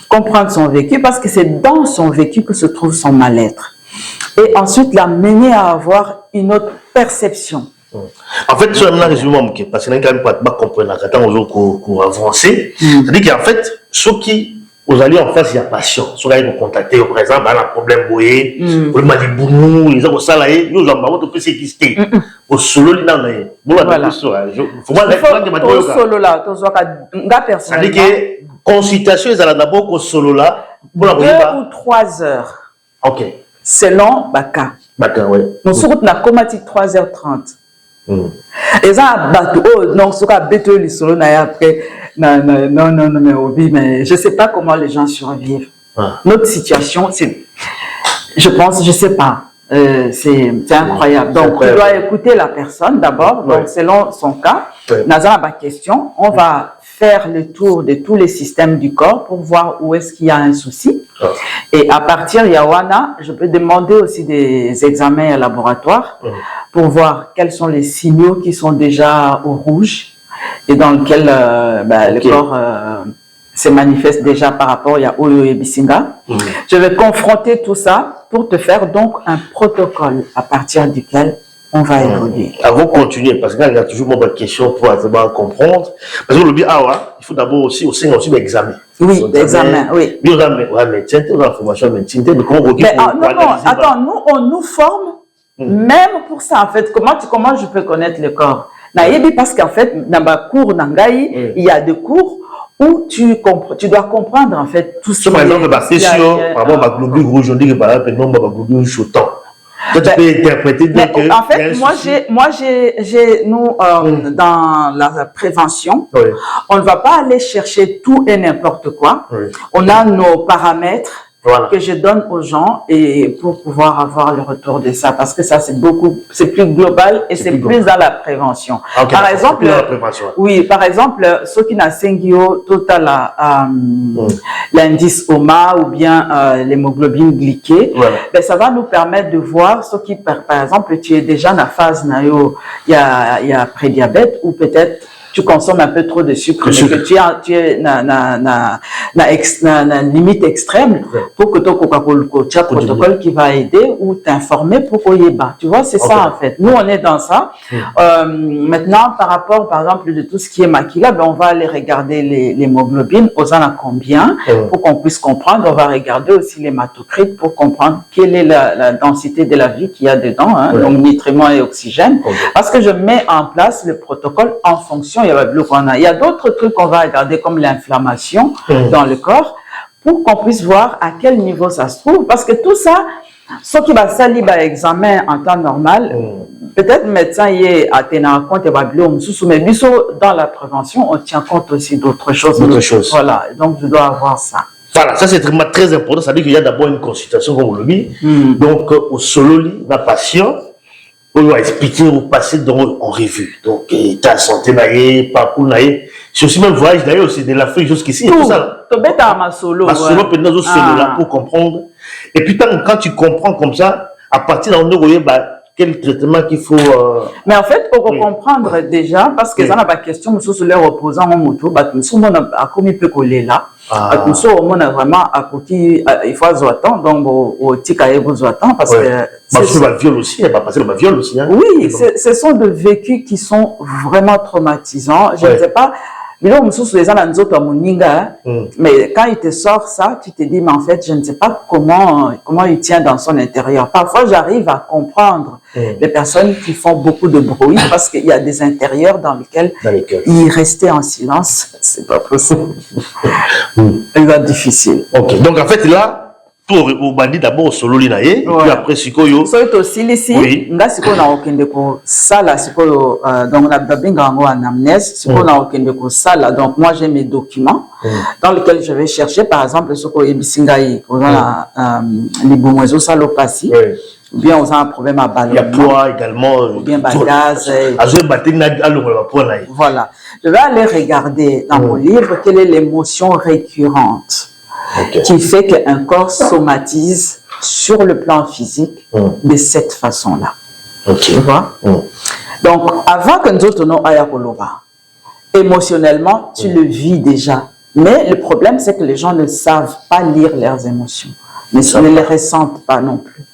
comprendre son vécu, parce que c'est dans son vécu que se trouve son mal-être. Et ensuite l'amener à avoir une autre perception. En fait, sur un résumé, parce que nous n'avons pas compris, nous avons avancé. C'est-à-dire qu'en fait, ceux qui, vous allez en face, il y a passion. Ceux qui vous contacter, par exemple, il y a un problème, vous voyez, vous m'avez dit, boumou, ils ont salarié, nous avons votre spécificité. Au solo, il y a voilà. Au solo là, c'est-à-dire que consultation, ils ont d'abord au solo là. 2 ou 3 heures. Ok. Selon Baka. Baka, oui. Nous sommes na comatique 3h30. Et ça, donc, ce qu'a bêté les solos, après, non, mais je sais pas comment les gens survivent. Notre situation, c'est, je pense, je sais pas. C'est incroyable. Donc, tu dois écouter la personne d'abord. Donc, selon son cas, Nazar a question. On va faire le tour de tous les systèmes du corps pour voir où est-ce qu'il y a un souci. Et à partir de Yawana, je peux demander aussi des examens à laboratoire pour voir quels sont les signaux qui sont déjà au rouge et dans lequel le corps se manifeste déjà par rapport à Oyo et Bisinga. Je vais confronter tout ça pour te faire donc un protocole à partir duquel on va évoluer. Avant de continuer, parce qu'il y a toujours une question pour comprendre. Parce que le bien, il faut d'abord aussi l'examen. Oui, l'examen, oui. Mais la formation médecine, mais attends, nous, on nous forme, même pour ça, en fait. Comment je peux connaître le corps? Parce qu'en fait, dans ma cours, il y a des cours où tu dois comprendre, en fait, tout ce par exemple, par rapport à globule rouge, on dit que par exemple, le nombre de globule rouge autant. Tu peux interpréter que. En fait, nous, dans la prévention, on ne va pas aller chercher tout et n'importe quoi. On a nos paramètres que je donne aux gens et pour pouvoir avoir le retour de ça, parce que ça, c'est plus global et c'est plus dans la prévention. Okay, par exemple, oui, par exemple, ceux qui n'ont pas total l'indice OMA ou bien l'hémoglobine glyquée, ben, ça va nous permettre de voir ceux qui, par exemple, tu es déjà dans la phase, il y a prédiabète ou peut-être tu consommes un peu trop de sucre, mais que tu es na limite extrême pour que tu aies un protocole qui va aider ou t'informer pour Oyeba. Tu vois, c'est ça en fait. Nous, on est dans ça. Maintenant, par rapport, par exemple, de tout ce qui est maquilla, ben, on va aller regarder l'hémoglobine, aux en a combien, pour qu'on puisse comprendre. On va regarder aussi l'hématocrite pour comprendre quelle est la densité de la vie qu'il y a dedans, donc nutriments et oxygène. Parce que je mets en place le protocole en fonction. Il y a d'autres trucs qu'on va regarder comme l'inflammation dans le corps pour qu'on puisse voir à quel niveau ça se trouve. Parce que tout ça, ce qui va salir l'examen en temps normal, peut-être le médecin y est à tenir compte, mais dans la prévention, on tient compte aussi d'autres choses. Voilà, donc je dois avoir ça. Voilà, ça c'est très important. Ça veut dire qu'il y a d'abord une consultation, comme on le dit. Donc, au solo, la patient, on va expliquer, on va passer en revue. Donc, ta santé, parcours, c'est aussi même voyage d'ailleurs, c'est de l'Afrique jusqu'ici. Tout ça. Tu es dans ma solo. Ma solo, peut-être, c'est là pour comprendre. Et puis, quand tu comprends comme ça, à partir d'un autre, quel traitement qu'il faut. Mais en fait, pour comprendre déjà, parce que ça n'a pas question, nous sommes les reposants en moto, nous sommes à combien peut coller là. Nous sommes vraiment à côté, il faut attendre, donc au Tikaï, vous attendre, parce que. C'est le viol aussi, il va passer le viol aussi. Oui, ce sont des vécus qui sont vraiment traumatisants. Je ne sais pas. Mais là, mais quand il te sort ça, tu te dis, mais en fait, je ne sais pas comment il tient dans son intérieur. Parfois, j'arrive à comprendre les personnes qui font beaucoup de bruit parce qu'il y a des intérieurs dans lesquels il restait en silence. C'est pas possible. Il va être difficile. Ok. Donc, en fait, là, pour au bandit d'abord solo linaye, puis après sikoyo. So to silisi, nga siko na okende ko sala sikoyo donc na babinga ngo anamnèse, siko na okende ko sala. Donc moi j'ai mes documents dans lesquels je vais chercher par exemple siko ebisingai ko na libumwezo salopasi. Ou bien on a un problème à ballon. Il y a poids également. Ou bien gaz. Voilà. Je vais aller regarder dans mon livre quelle est l'émotion récurrente. Qui fait qu'un corps somatise sur le plan physique de cette façon-là. Tu vois? Donc, avant que nous autres nous ayons émotionnellement, tu le vis déjà. Mais le problème, c'est que les gens ne savent pas lire leurs émotions. Mais ne les ressentent pas non plus.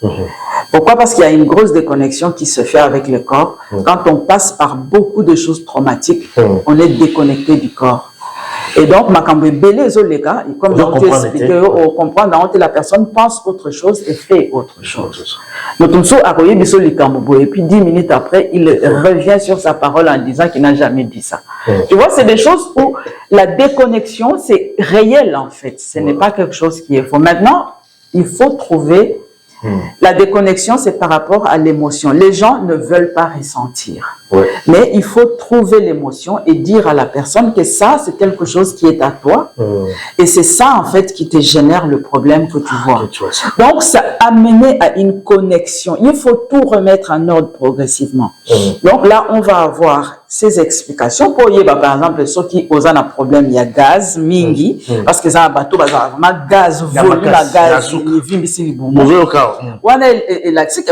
Pourquoi? Parce qu'il y a une grosse déconnexion qui se fait avec le corps. Quand on passe par beaucoup de choses traumatiques, on est déconnecté du corps. Et donc, Makambe Belé Zolega, comme on peut expliquer, on comprend que la personne pense autre chose et fait autre chose. Donc, et puis 10 minutes après, il revient sur sa parole en disant qu'il n'a jamais dit ça. Tu vois, c'est des choses où la déconnexion, c'est réel en fait. Ce n'est pas quelque chose qui est faux. Maintenant, il faut trouver la déconnexion, c'est par rapport à l'émotion. Les gens ne veulent pas ressentir. Mais il faut trouver l'émotion et dire à la personne que ça, c'est quelque chose qui est à toi. Et c'est ça, en fait, qui te génère le problème que tu vois. Donc, ça a amené à une connexion. Il faut tout remettre en ordre progressivement. Donc là, on va avoir ces explications. Pour y par exemple, ceux qui ont un problème, il y a gaz, mingi, parce que ça a bateau, vraiment gaz, volume à gaz,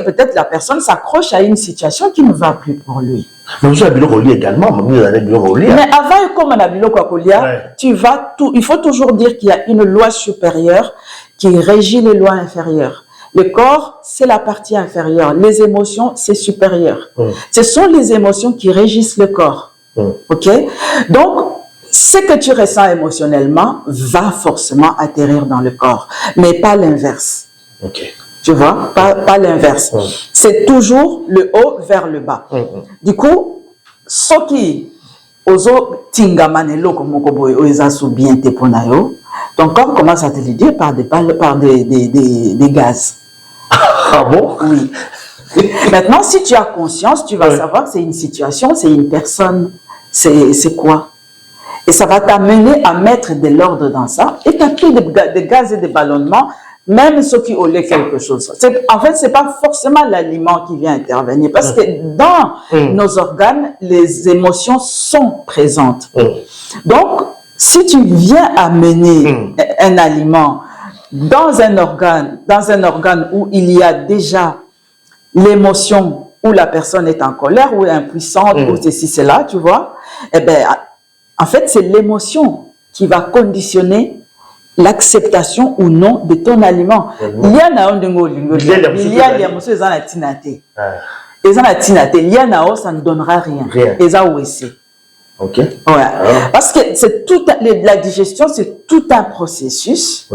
peut-être la personne s'accroche à une situation qui ne va plus pour lui. Mais vous avez le relié également, mais avant, comme on a vu tu vas tout, il faut toujours dire qu'il y a une loi supérieure qui régit les lois inférieures. Le corps, c'est la partie inférieure. Les émotions, c'est supérieur. Ce sont les émotions qui régissent le corps. OK? Donc, ce que tu ressens émotionnellement va forcément atterrir dans le corps, mais pas l'inverse. OK. Tu vois? Pas l'inverse. C'est toujours le haut vers le bas. Du coup, ce qui ozo tingamanelo comme koboy oizasu bien te ponayo, ton corps commence à te le dire par des gaz. Ah bon? Oui. Maintenant, si tu as conscience, tu vas savoir que c'est une situation, c'est une personne, c'est quoi? Et ça va t'amener à mettre de l'ordre dans ça et taper des gaz et des ballonnements, même ceux qui olaient quelque chose. En fait, c'est pas forcément l'aliment qui vient intervenir, parce que dans nos organes, les émotions sont présentes. Donc, si tu viens amener un aliment dans un organe où il y a déjà l'émotion, où la personne est en colère, ou est impuissante, ou ceci, cela, tu vois, eh ben, en fait, c'est l'émotion qui va conditionner l'acceptation ou non de ton aliment. Il y a ça ne donnera rien. Et ça aussi. OK. Ouais. Parce que c'est la digestion, c'est tout un processus.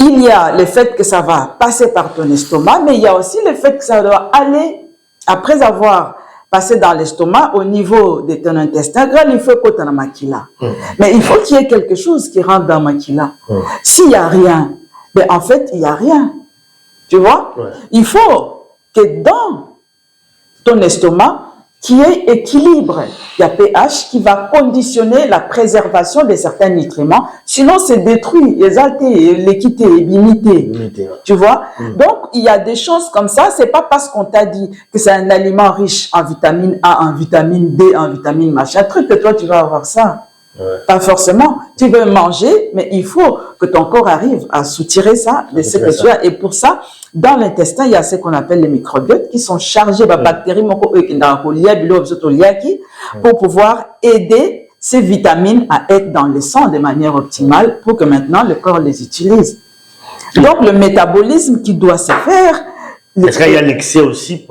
Il y a le fait que ça va passer par ton estomac, mais il y a aussi le fait que ça doit aller, après avoir passé dans l'estomac, au niveau de ton intestin, il faut que tu aies un maquila. Mais il faut qu'il y ait quelque chose qui rentre dans le maquila. S'il n'y a rien, ben en fait, il n'y a rien. Tu vois? Il faut que dans ton estomac, qu'il y ait équilibre. Il y a pH qui va conditionner la préservation de certains nutriments. Sinon, c'est détruit, exalté, l'équité, l'unité. Tu vois? Donc, il y a des choses comme ça. C'est pas parce qu'on t'a dit que c'est un aliment riche en vitamine A, en vitamine D, en vitamine machin, truc que toi, tu vas avoir ça. Pas forcément. Tu veux manger, mais il faut que ton corps arrive à soutirer ça de ce que tu as. Et pour ça, dans l'intestin, il y a ce qu'on appelle les microbiotes qui sont chargés de bactéries pour pouvoir aider ces vitamines à être dans le sang de manière optimale pour que maintenant le corps les utilise. Donc, le métabolisme qui doit se faire... Est-ce qu'il y a l'excès aussi?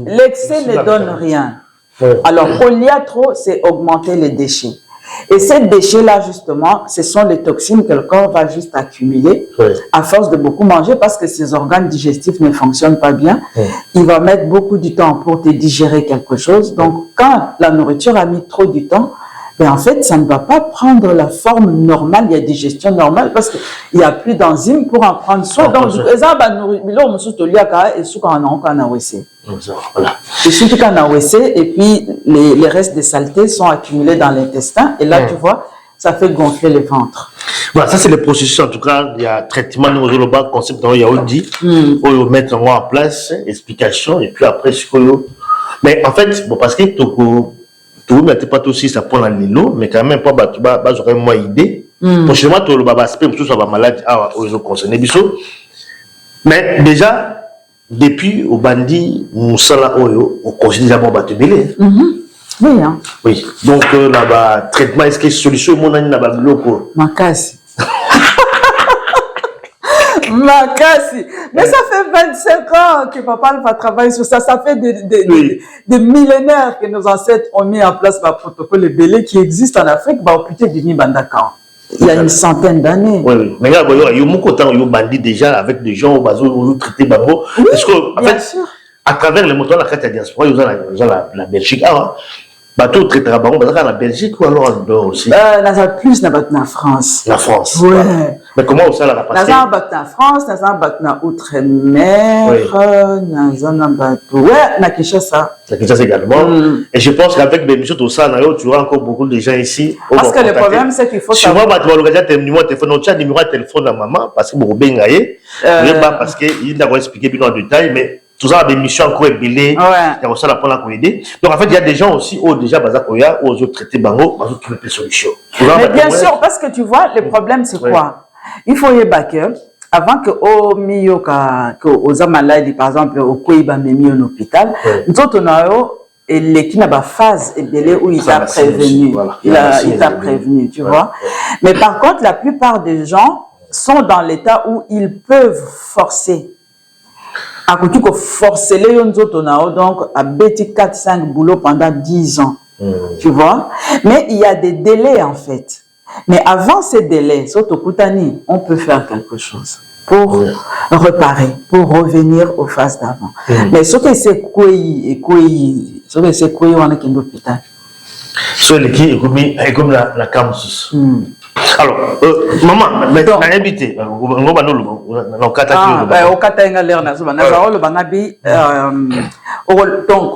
L'excès ne donne rien. Alors, quand il y a trop, c'est augmenter les déchets. Et ces déchets-là, justement, ce sont les toxines que le corps va juste accumuler à force de beaucoup manger parce que ses organes digestifs ne fonctionnent pas bien. Il va mettre beaucoup de temps pour te digérer quelque chose. Donc, quand la nourriture a mis trop de temps, ben en fait, ça ne va pas prendre la forme normale, il y a digestion normale parce qu'il n'y a plus d'enzymes pour en prendre soin. Donc, et puis les restes des saletés sont accumulés dans l'intestin et là, tu vois, ça fait gonfler le ventre. Voilà, ça c'est le processus. En tout cas, il y a traitement de concept, il y a Audi, pour mettre en place, explication, et puis après, mais en fait, bon, parce que tout mais pas aussi ça prend la lilo mais quand même pas j'aurais moins idée prochainement tout le baba aspect tout ça va malade aux concernés biso mais déjà depuis au bandit musala oyo on considère bon batebele oui hein oui donc là-bas traitement est-ce que solution mon ani na ba loko makasi Makasi. Mais ça fait 25 ans que papa va travailler sur ça. Ça fait des millénaires que nos ancêtres ont mis en place le protocole Ebele qui existe en Afrique. Il y a une centaine d'années. Oui. Mais là, il y a beaucoup de temps, il y a bandit déjà avec des gens où ils traitent bango. Parce que, en fait, à travers les motos, la carte de diaspora, il y a la Belgique. Bateau traité à Baron, la Belgique ou alors en dehors aussi? Plus na France. La France. Ouais. Mais comment ça l'a passé? Na France, na outre-mer, na Kinshasa. Na Kinshasa également. Et je pense qu'avec les missions de ça, tu vois encore beaucoup de gens ici. Parce que le problème, c'est qu'il faut savoir. Souvent, tu vas l'occasion de numéro de téléphone, tu as numéro de téléphone de maman, parce que vous bengaye. Parce qu'il n'a pas expliqué plus en détail, mais tout ça a des missions encore ébélées. Il y a aussi la prendre pour aider. Donc en fait, il y a des gens aussi où déjà Bazakoya, où ils ont traité Bango, ils ont trouvé des solutions. Mais bien sûr, parce que tu vois, le problème c'est quoi? Il faut y backer avant que au milieu aux malades, par exemple, au Kouiba Memi en hôpital, nous autres on a et l'équipe n'a pas phase ébélée où il t'a prévenu. Il t'a prévenu, tu vois. Mais par contre, la plupart des gens sont dans l'état où ils peuvent forcer. À côté que forcer les gens, donc à bêti 4-5 boulots pendant 10 ans. Tu vois? Mais il y a des délais en fait. Mais avant ces délais, on peut faire quelque chose pour réparer, pour revenir aux phases d'avant. Mais ce que c'est quoi, on a qui l'hôpital. Sur les qui est comme la campus. Alors, maman, on a invité. Donc,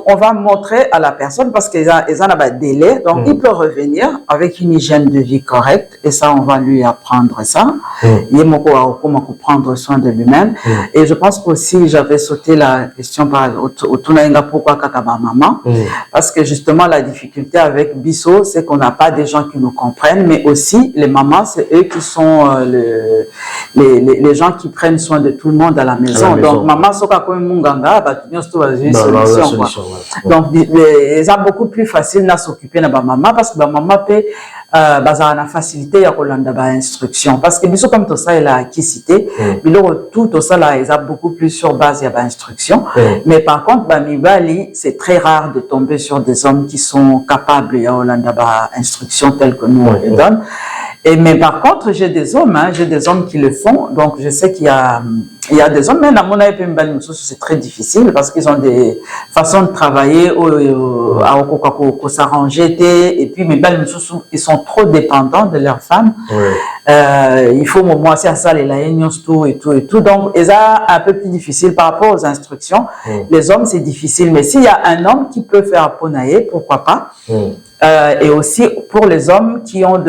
on va montrer à la personne parce qu'ils ont un délai. Donc, il peut revenir avec une hygiène de vie correcte. Et ça, on va lui apprendre ça. Il comment prendre soin de lui-même. Et je pense qu'aussi, j'avais sauté la question pourquoi Kakaba maman. Parce que justement, la difficulté avec Bisso, c'est qu'on n'a pas des gens qui nous comprennent, mais aussi les mamans, c'est eux qui sont les gens qui prennent soin de tout le monde à la maison. Donc, maman, soka comme munganga, une solution. Donc, c'est beaucoup plus facile de s'occuper de ma maman parce que ma maman peut la facilité à l'instruction. Parce que Bisso, comme tout ça, il a qui cité, tout ça, là, ils ont beaucoup plus sur base de l'instruction. Mais par contre, c'est très rare de tomber sur des hommes qui sont capables d'instruction telle que nous on les donne. Mais par contre, j'ai des hommes qui le font. Donc, je sais qu'il y a des hommes, mais c'est très difficile parce qu'ils ont des façons de travailler, s'arranger, et puis, ils sont trop dépendants de leurs femmes. Il faut au moins ça, et tout. Donc, ils ont un peu plus difficile par rapport aux instructions. Les hommes, c'est difficile. Mais s'il y a un homme qui peut faire ponailler, pourquoi pas? Et aussi pour les hommes qui ont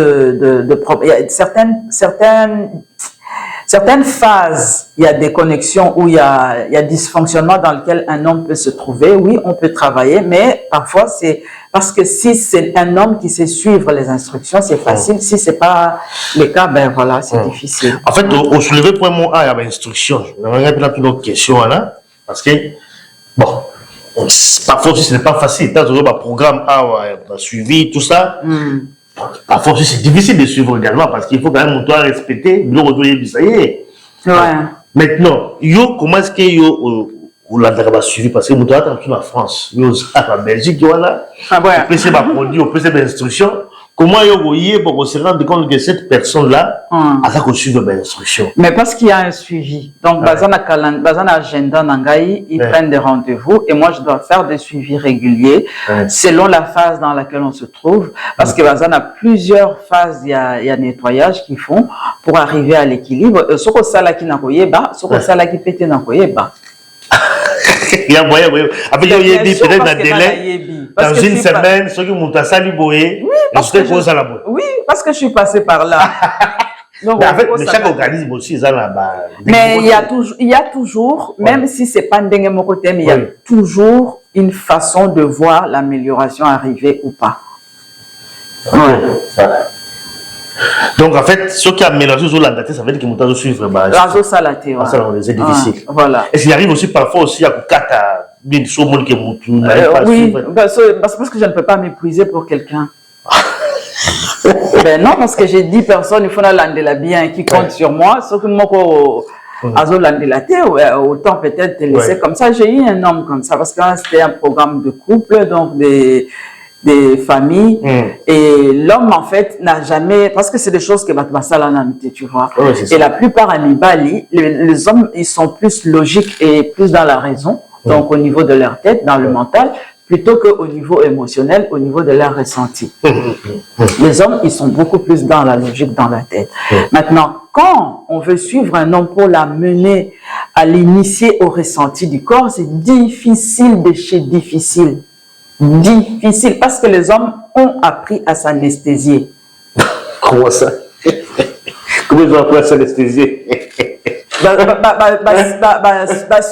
certaines phases, il y a des connexions où il y a dysfonctionnement dans lequel un homme peut se trouver. Oui, on peut travailler, mais parfois c'est parce que si c'est un homme qui sait suivre les instructions, c'est facile. Si c'est pas le cas, ben voilà, c'est difficile. En fait, au soulever pour moi, il y a une instruction. On a une autre question là, parce que bon. Parfois aussi, ce n'est pas facile. Tant que le programme a suivi, tout ça, parfois aussi, c'est difficile de suivre également parce qu'il faut quand même respecter. Ça y est. Maintenant, comment est-ce que vous l'avez suivi? Parce que vous avez en France, vous avez en Belgique, vous avez des produits, vous avez des instructions. Comment vous pour se rendre compte que cette personne-là a suivi mes instructions? Mais parce qu'il y a un suivi. Donc, dans un agenda, ils prennent des rendez-vous et moi, je dois faire des suivis réguliers selon la phase dans laquelle on se trouve. Parce que dans plusieurs phases, il y a nettoyage qu'ils font pour arriver à l'équilibre. Ce que ça là qui n'a pas, ce que ça là qui pète n'a pas. Il y a moyen, avec peut-être un délai, dans une semaine, ceux qui m'ont sali boyer, oui, parce que je suis passé par là. Donc, mais chaque organisme aussi, ils ont là-bas. Mais il y a toujours, même si c'est pas un dingue mon côté, mais il y a toujours une façon de voir l'amélioration arriver ou pas. Donc, en fait, ceux qui ont mélangé sur la date, ça veut dire qu'ils m'ont suivre. C'est difficile. Voilà. Et s'il arrive aussi parfois aussi à Kata, bien sûr, monde qui oui, parce que je ne peux pas m'épuiser pour quelqu'un. Ben non, parce que j'ai 10 personnes, il faut la bien qui comptent sur moi, sauf que moi, autant peut-être te laisser comme ça. J'ai eu un homme comme ça, parce que c'était un programme de couple, donc des familles, et l'homme en fait n'a jamais, parce que c'est des choses que tu vois, et la plupart à Nibali, les hommes ils sont plus logiques et plus dans la raison, donc au niveau de leur tête, dans le mental, plutôt qu'au niveau émotionnel, au niveau de leur ressenti. Les hommes ils sont beaucoup plus dans la logique, dans la tête. Maintenant, quand on veut suivre un homme pour l'amener à l'initier au ressenti du corps, c'est difficile de chez difficile. Difficile parce que les hommes ont appris à s'anesthésier. Comment ça? Comment ils ont appris à s'anesthésier?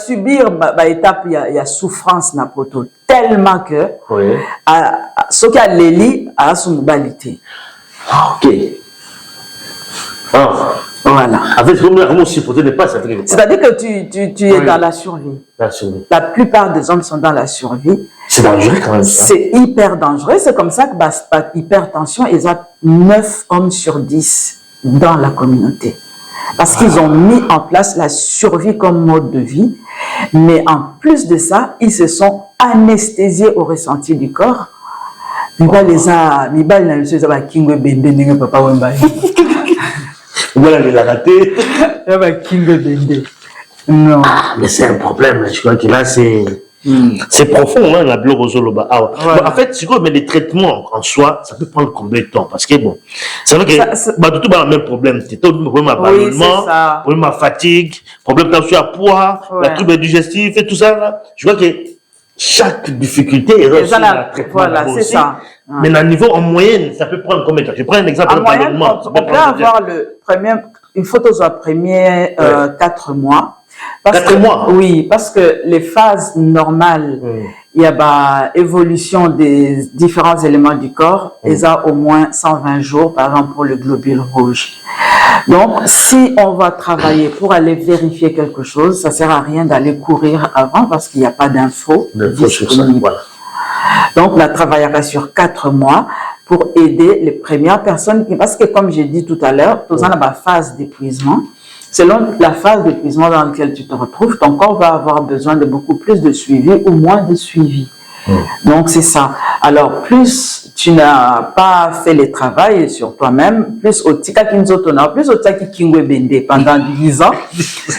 Subir étape, il y a souffrance na poto tellement que ce qui a l'éli a son globalité. Ok. Voilà. C'est-à-dire que tu es dans la survie. La plupart des hommes sont dans la survie. C'est dangereux quand même. C'est hyper dangereux. C'est comme ça que hypertension, ils ont 9 hommes sur 10 dans la communauté. Parce qu'ils ont mis en place la survie comme mode de vie. Mais en plus de ça, ils se sont anesthésiés au ressenti du corps. Voilà, il a raté. Non. Ah, mais c'est un problème. Je crois que là, c'est profond, hein, la blogosoloba. Ah, ouais. Bon, en fait, mais les traitements en soi, ça peut prendre combien de temps? Parce que bon, c'est vrai que tout le même problème. C'est tout le problème à ballonnement, problème à fatigue, problème tension à poids, la trouble digestif et tout ça. Là. Je crois que chaque difficulté est reçue dans le traitement. Voilà, c'est ça. Mais à niveau en moyenne, ça peut prendre combien de temps? Je prends un exemple de ballonnement. On peut avoir le premier, une photo sur le premier 4 mois. 4 mois? Oui, parce que les phases normales, il y a évolution des différents éléments du corps, et ça au moins 120 jours, par exemple pour le globule rouge. Donc, si on va travailler pour aller vérifier quelque chose, ça sert à rien d'aller courir avant parce qu'il n'y a pas d'infos disponibles. Voilà. Donc, on travaillera sur 4 mois pour aider les premières personnes, parce que comme j'ai dit tout à l'heure, tout ça dans la phase d'épuisement. Selon la phase d'épuisement dans laquelle tu te retrouves, ton corps va avoir besoin de beaucoup plus de suivi ou moins de suivi. Donc, c'est ça. Alors, plus tu n'as pas fait le travail sur toi-même, plus au tika kinzotona, plus au tika kingwebende pendant 10 ans,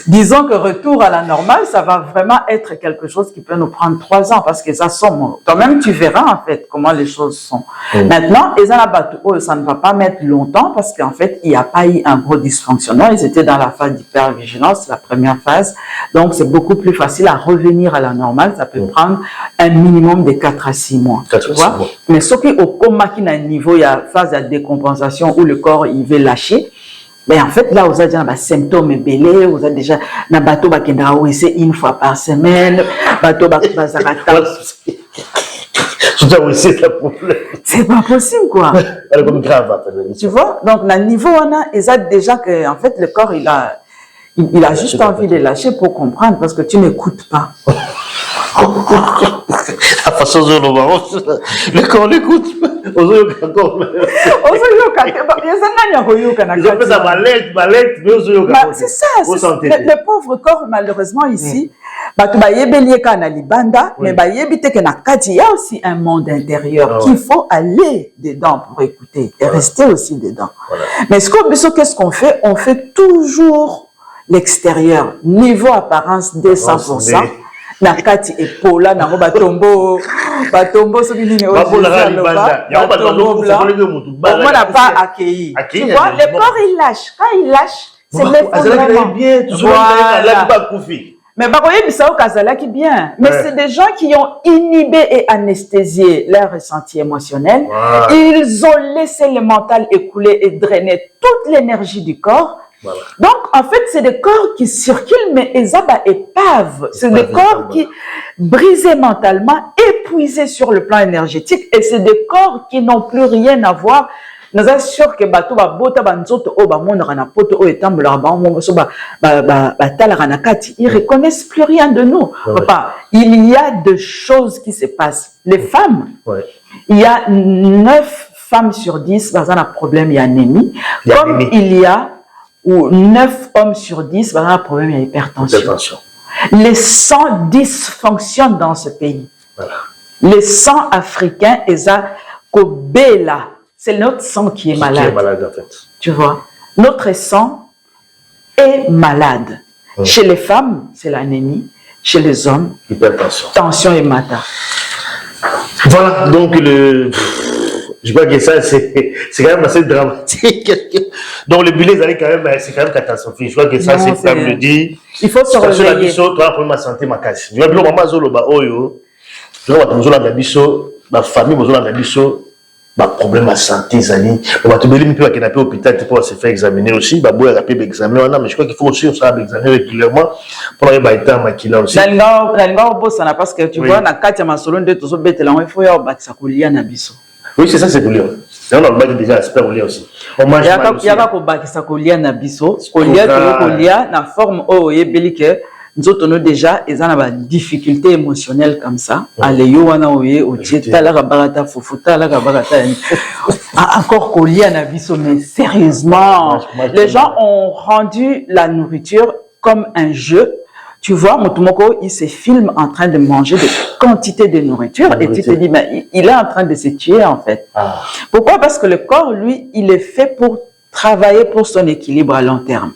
disons que retour à la normale, ça va vraiment être quelque chose qui peut nous prendre 3 ans parce que ça somme. Toi-même, tu verras en fait comment les choses sont. Maintenant, ça ne va pas mettre longtemps parce qu'en fait, il n'y a pas eu un gros dysfonctionnement. Ils étaient dans la phase d'hypervigilance, la première phase. Donc, c'est beaucoup plus facile à revenir à la normale. Ça peut prendre un minimum de 4 à 6 mois. Tu vois? Mais ce qui au coma qui n'a niveau, il y a phase de décompensation où le corps il veut lâcher. Mais en fait, là, vous avez déjà des symptômes belés, vous avez déjà un bateau qui est une fois par semaine, bateau qui va c'est pas possible, quoi. Elle est comme grave. Tu vois? Donc, le niveau, on a, ils ont déjà que, en fait, le corps, il a juste envie de lâcher pour comprendre parce que tu n'écoutes pas. La façon dont le corps l'écoute. C'est ça. Le pauvre corps, malheureusement, ici, il y a aussi un monde intérieur qu'il faut aller dedans pour écouter et rester aussi dedans. Mais qu'est-ce qu'on fait? On fait toujours l'extérieur. Niveau apparence 200%. Nakati epola na batombo so bilini on n'a pas accueilli. Tu vois, le corps il lâche. Quand il lâche, c'est l'effondrement. Mais bien. Mais c'est des gens qui ont inhibé et anesthésié leur ressenti émotionnel. Ils ont laissé le mental écouler et drainer toute l'énergie du corps. Voilà. Donc, en fait, c'est des corps qui circulent, mais ils ont épave. C'est des corps qui brisés mentalement, épuisés sur le plan énergétique, et c'est des corps qui n'ont plus rien à voir. Nous sommes sûrs que bateau ba bota banzoto o ba monde rana poto o etambula ba mo so ba tala rana kati, ils reconnaissent plus rien de nous. Papa, il y a de choses qui se passent. Les femmes, il y a 9 femmes sur 10 dans un problème, il y a anémie. Comme il y a ou 9 hommes sur 10, un problème, il y a hypertension. Les sangs dysfonctionnent dans ce pays. Voilà. Les sangs africains, c'est notre sang qui est malade. Qui est malade, en fait. Tu vois, notre sang est malade. Chez les femmes, c'est l'anémie. Chez les hommes, hypertension. Tension et mata. Voilà, donc je crois que ça, c'est quand même assez dramatique. Donc, le bullet, c'est quand même catastrophique. Je crois que ça, c'est comme le dit. Il faut se réveiller. Tu as un problème de santé, ma casse. Je vois que maman Zoloba, Oyo, je vois que nous avons la famille, nous avons problème de santé, Zani. On va te donner un peu à l'hôpital pour se faire examiner aussi. Mais je crois qu'il faut aussi se faire examiner régulièrement pour avoir un temps maquillé aussi. Parce que tu vois, dans 4 masolons de tous les il faut y avoir ça couler à Nabiso. Oui, c'est ça, c'est coulé. On a déjà aspect coulé aussi. On mange mal aussi. Il y a pas ça coulé à Nabiso. Coulé, na forme, bellique. nous autres déjà ils ont des difficultés émotionnelles comme ça allez yo wana oye otieta la barata fufuta la barata encore collier à biso mais sérieusement les gens ont rendu la nourriture comme un jeu. Tu vois, Motomoko, il se filme en train de manger des quantités de nourriture et tu te dis, mais il est en train de se tuer en fait. Pourquoi? Parce que le corps, lui, il est fait pour travailler pour son équilibre à long terme.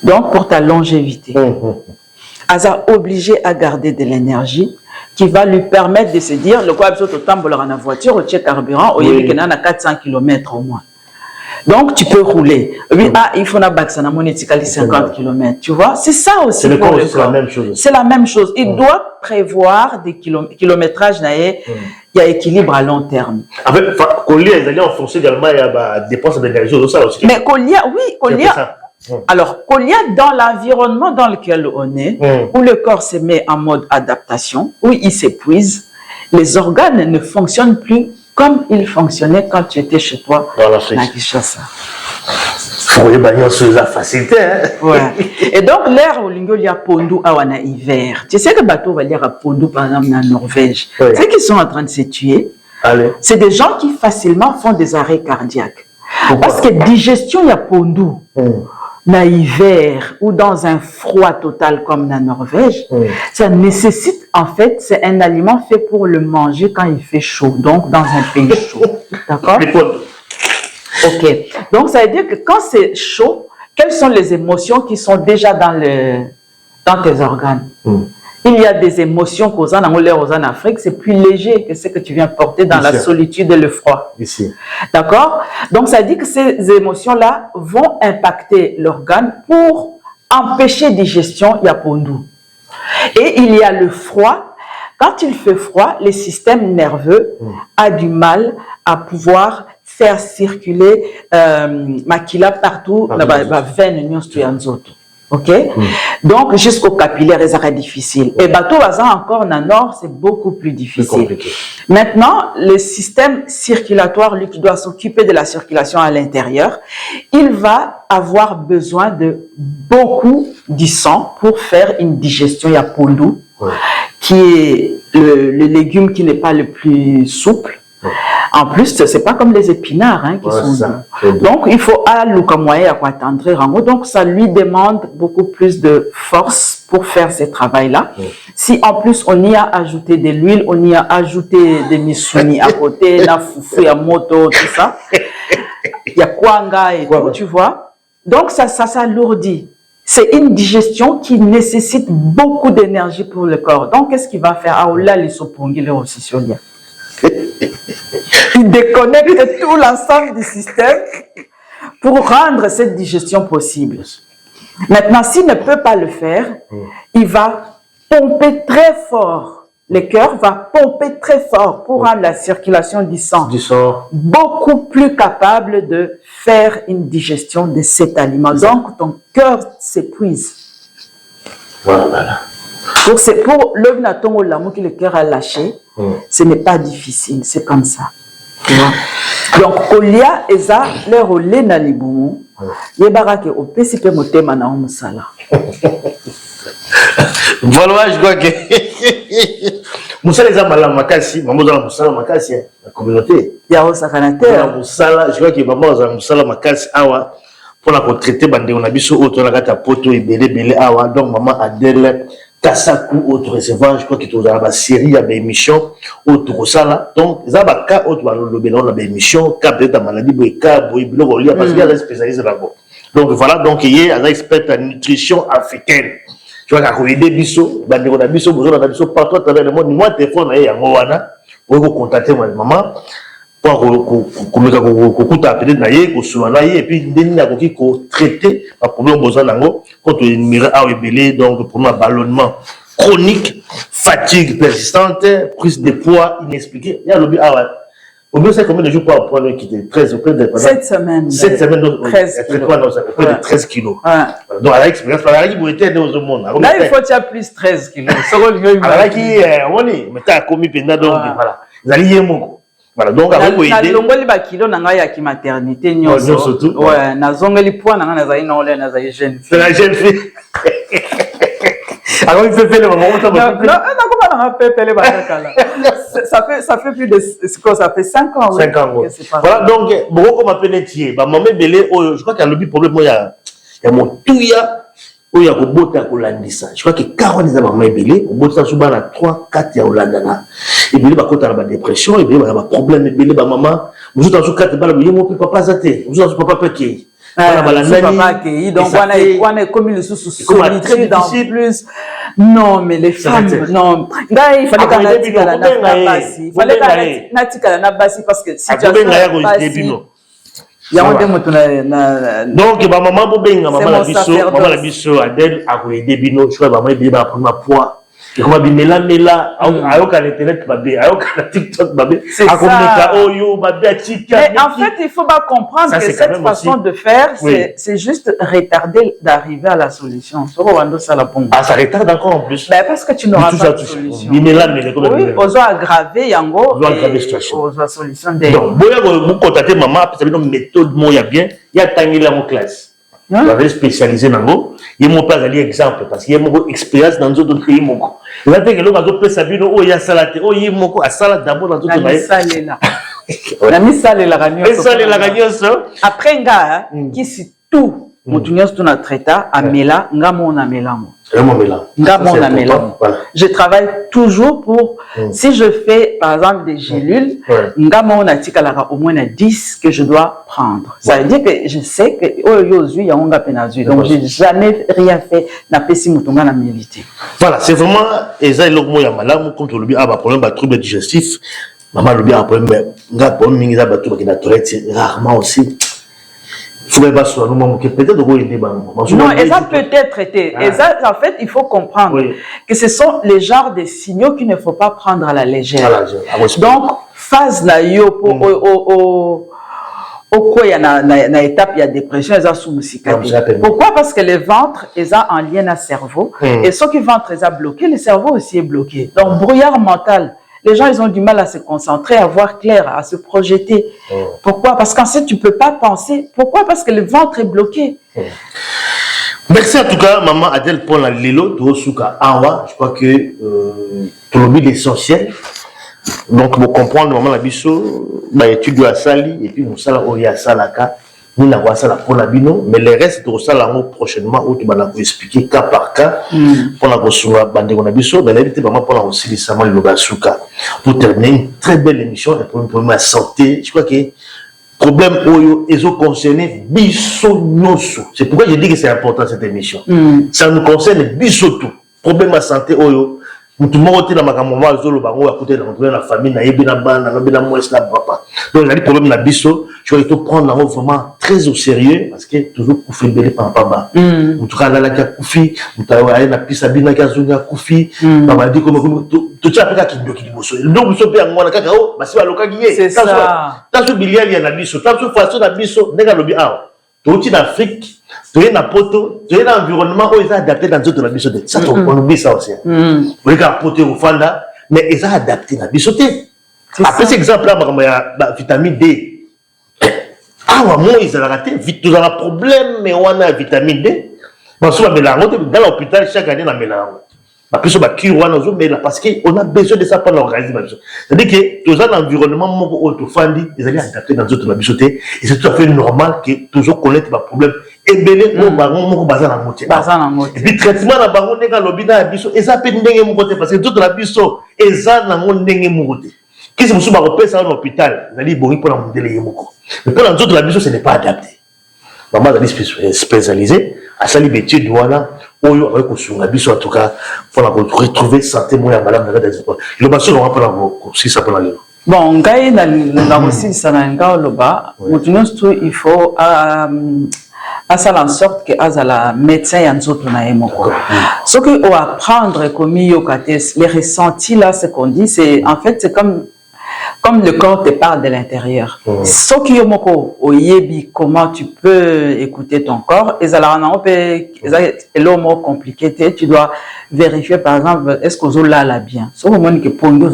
Donc, pour ta longévité. Asa obligé à garder de l'énergie qui va lui permettre de se dire, le quoi, au tambour en voiture, au tchèque carburant, au yémi a 400 km au moins. Donc, tu peux rouler. Oui, il faut na battre ça na monéticali 50 km. Tu vois, c'est ça aussi. C'est le corps, c'est la même chose. C'est la même chose. Il doit prévoir des kilométrages, il y a équilibre à long terme. Avec collier, ils allaient enfoncer également, il y a des dépenses d'énergie, ça aussi. Mais collier, oui, collier. Alors, collier dans l'environnement dans lequel on est, où le corps se met en mode adaptation, où il s'épuise, les organes ne fonctionnent plus comme il fonctionnait quand tu étais chez toi dans l'Afrique. Faut y sur la facilité. Ouais. Et donc, l'air au lingo, il y a Pondu awana hiver. Tu sais que bateau va dire à Pondu, par exemple, en Norvège. Tu sais qu'ils sont en train de se tuer. C'est des gens qui facilement font des arrêts cardiaques. Parce que digestion, il y a Pondu. Na hiver ou dans un froid total comme la Norvège, ça nécessite, en fait, c'est un aliment fait pour le manger quand il fait chaud, donc dans un pays chaud. D'accord? Ok. Donc, ça veut dire que quand c'est chaud, quelles sont les émotions qui sont déjà dans tes organes? Il y a des émotions qu'aux en Afrique, c'est plus léger que ce que tu viens porter dans la solitude et le froid. Ici. D'accord? Donc, ça dit que ces émotions-là vont impacter l'organe pour empêcher digestion, il y a Pondu. Et il y a le froid. Quand il fait froid, le système nerveux a du mal à pouvoir faire circuler maquila partout, la veine, ok? Donc, jusqu'au capillaire, c'est difficile. Et bateau encore dans le nord, c'est beaucoup plus difficile. Maintenant, le système circulatoire, lui qui doit s'occuper de la circulation à l'intérieur, il va avoir besoin de beaucoup du sang pour faire une digestion. Il y a Pondu, qui est le légume qui n'est pas le plus souple. En plus, c'est pas comme les épinards qui sont doux. Donc, il faut attendre. Donc, ça lui demande beaucoup plus de force pour faire ce travail-là. Si en plus on y a ajouté de l'huile, on y a ajouté des missouni à côté, la foufou, à moto, tout ça, il y a kwanga et tout, tu vois. Donc, ça s'alourdit. C'est une digestion qui nécessite beaucoup d'énergie pour le corps. Donc, qu'est-ce qu'il va faire? Ah, là, les sopongile aussi sur lui. Il déconnecte tout l'ensemble du système pour rendre cette digestion possible. Maintenant, s'il ne peut pas le faire, il va pomper très fort. Le cœur va pomper très fort pour rendre la circulation du sang beaucoup plus capable de faire une digestion de cet aliment. Donc, ton cœur s'épuise. Voilà. Donc, c'est pour l'œuvre natongo l'amour que le cœur a lâché. Ce n'est pas difficile, c'est comme ça. Donc, Olia Eza, le relais na libumu, yebarake au PCP motema na omusala. Voilà, je crois que Moussala Eza Malam Makasi, maman dans la Moussala Makasi, la communauté. Yao Sakanater. Moussala, je crois que maman dans la Moussala Makasi, awa, pour la traiter, bande on a biso auto la gata poto et belé awa, donc maman Adèle. Kassakou autre recevoir, je crois que tu as une série à émission autre ça donc ça va cas autre le bilan la émission cas de ta maladie cas boy bilo parce qu'il y a des spécialistes là-bas. Donc voilà, donc il y a un expert en nutrition africaine. Tu vois quand il y a des biso, bande on a biso besoin de biso partout à travers le monde. Moi téléphone est en Moana pour vous contacter ma maman pour kukuta peut-être naie ko soana et puis ndeni na koki ko traiter un problème besoin nango quand le numéro a ébélé donc pour un ballonnement chronique, fatigue persistante, prise de poids inexpliquée. Il y a le au mieux c'est combien de jours pour prendre quitter 13 auprès de 7 semaines. 7 semaines donc 13 auprès de 13 kilos. Donc à l'expérience par là qui vous était au monde. Là il faut tu plus 13 kilos. Alors qui on est mais tu as commis pendant donc voilà. Vous allez voilà, donc avec vous aider. Nalongoli ba kilo nanga ya ki maternité nyonso. Ouais, nazongeli poids nanga nazali na ole nazali jeune fille. C'est la jeune fille. Alors il fait le moment où non, comment on a fait les Batakala? Ça fait plus de ça fait 5 ans. 5 ans. Voilà, donc, bon, comme appelle Netier, maman Belé, je crois qu'il y a le problème, il y a mon touya, il y a Robota Holandisa. Je crois que 40 ans, maman Belé, Robota Souba, 3, 4, il y a Holandana. Et puis, il y a la dépression, et puis, il y a un problème, Belé, maman, vous êtes en sous 4, il y a papa Zate, vous êtes en papa Péké. Donc, on est comme une solitude en plus. Non, mais les femmes, non. Là, il fallait qu'on parce que si tu as donc, maman Bobenga, maman la biso, Adèle, a aidé Bino, je crois que maman est bien pour ma poids. Et comme Bimela, ayoka l'internet, ayoka TikTok, c'est ça. Mais en fait, il faut pas comprendre que cette façon de faire, c'est juste retarder d'arriver à la solution. Ah, ça retarde encore en plus. Ben, parce que tu n'auras pas de solution. Oui, on doit aggraver Yango. On doit aggraver la situation. On doit solution. Donc, vous contactez maman, c'est une méthode, il y a bien, il y a Tangela en classe. Vous avez spécialisé dans l'eau. Il y a mon pas exemple parce qu'il y a mon expérience dans d'autres pays. Vous avez que l'autre peut savoir où il y a salade, où il y a mon à salade d'abord dans d'autres pays. La mise salée la gagnon. Après nga qui si tout moutunios tout notre état à mela nga mon amelamo. Je travaille toujours pour, si je fais par exemple des gélules, au moins 10 que je dois prendre. Ça veut dire que je sais que donc je n'ai jamais rien fait na pesi mutunga na milité. Voilà, c'est vraiment comme tu le dis, problème de trouble digestif. Maman le bien problème, rarement aussi. Non, et ça peut être été. Et ça, en fait, il faut comprendre que ce sont les genres de signaux qu'il ne faut pas prendre à la légère. Donc, phase na yo quoi il y a na étape il y a dépression ils ont sous musicalité. Pourquoi? Parce que le ventre est en lien à cerveau et ce qui ventre est bloqué, le cerveau aussi est bloqué. Donc brouillard mental. Les gens, ils ont du mal à se concentrer, à voir clair, à se projeter. Pourquoi? Parce qu'ensuite, tu ne peux pas penser. Pourquoi? Parce que le ventre est bloqué. Merci en tout cas, maman Adèle pour la Lilo, Tosuka Awa. Je crois que tout le but essentiel. Donc, pour comprendre, maman la biso, étude à Sali, et puis nous allons au Salaka. Nous n'avons pas la pour la bino, mais les restes de ça prochainement où tu vas expliquer cas par cas pour la construire bande on a biso mais l'invité vraiment pour la aussi récemment le basuka pour terminer une très belle émission et pour une première santé. Je crois que problème oyo ezo concerné biso noso. C'est pourquoi je dis que c'est important cette émission. Ça nous concerne biso tout. Problème à santé oyo tout le monde est dans ma caméra, zolo bango à côté de la famille, na yebina bana, na bina moes na papa. Donc il y a des problèmes na biso, je vais tout prendre vraiment très au sérieux parce que toujours koufi belé par papa. En tout cas là la koufi, on t'a allé na pisa bina kazunga koufi, papa dit comme tout ça après qui doit bosso. Donc vous savez moi na kakao, bah c'est aloka guié. C'est ça. Tant sur bilial ya na biso, tant sur façon na biso, nega lobi ah. Tout en Afrique, tu es dans poto, tu es dans l'environnement où ils sont adaptés dans toute la biso. Ça on oublie ça aussi. Vous regardez poto au fanda, mais ils sont adaptés dans la biso. Après cet exemple là, il y a vitamine D. Ah moi ils ont raté, tu as un problème mais on a vitamine D. Bon souvent mais là dans l'hôpital chaque année on a mélange. Parce qu'on a besoin de ça pour l'organisme. C'est-à-dire que dans un environnement où tu fandi, ils allaient adapter dans d'autres habiletés et c'est tout à fait normal que toujours connaître les problèmes. Et bien, on bazar en moitié. Et puis traitement na bango nega lobina biso, et ça peut ndenge mon côté parce que toute la biso, et ça na mon ndenge mon côté. Qu'est-ce que vous avez repéré ça en hôpital? Vous allez bon pour la monter moko. Mais pour la toute la biso, ce n'est pas adapté. Maman a dit spécialisé à sali métier douana oyo avec osunga biso en tout cas pour la retrouver santé moya madame na des le baso on va pas la si ça peut la lire. Bon ngai na aussi ça na ngao loba mutunos tout il faut à faire en sorte que azala médecin ya nzoto na emoko. Ce que on va prendre comme yokates les ressentis là ce qu'on dit c'est en fait c'est comme le corps te parle de l'intérieur. Ce qui est oyebi, comment tu peux écouter ton corps, et ça l'homme compliqué, tu dois vérifier par exemple, est-ce que vous là bien. Ce moment que pour nous, il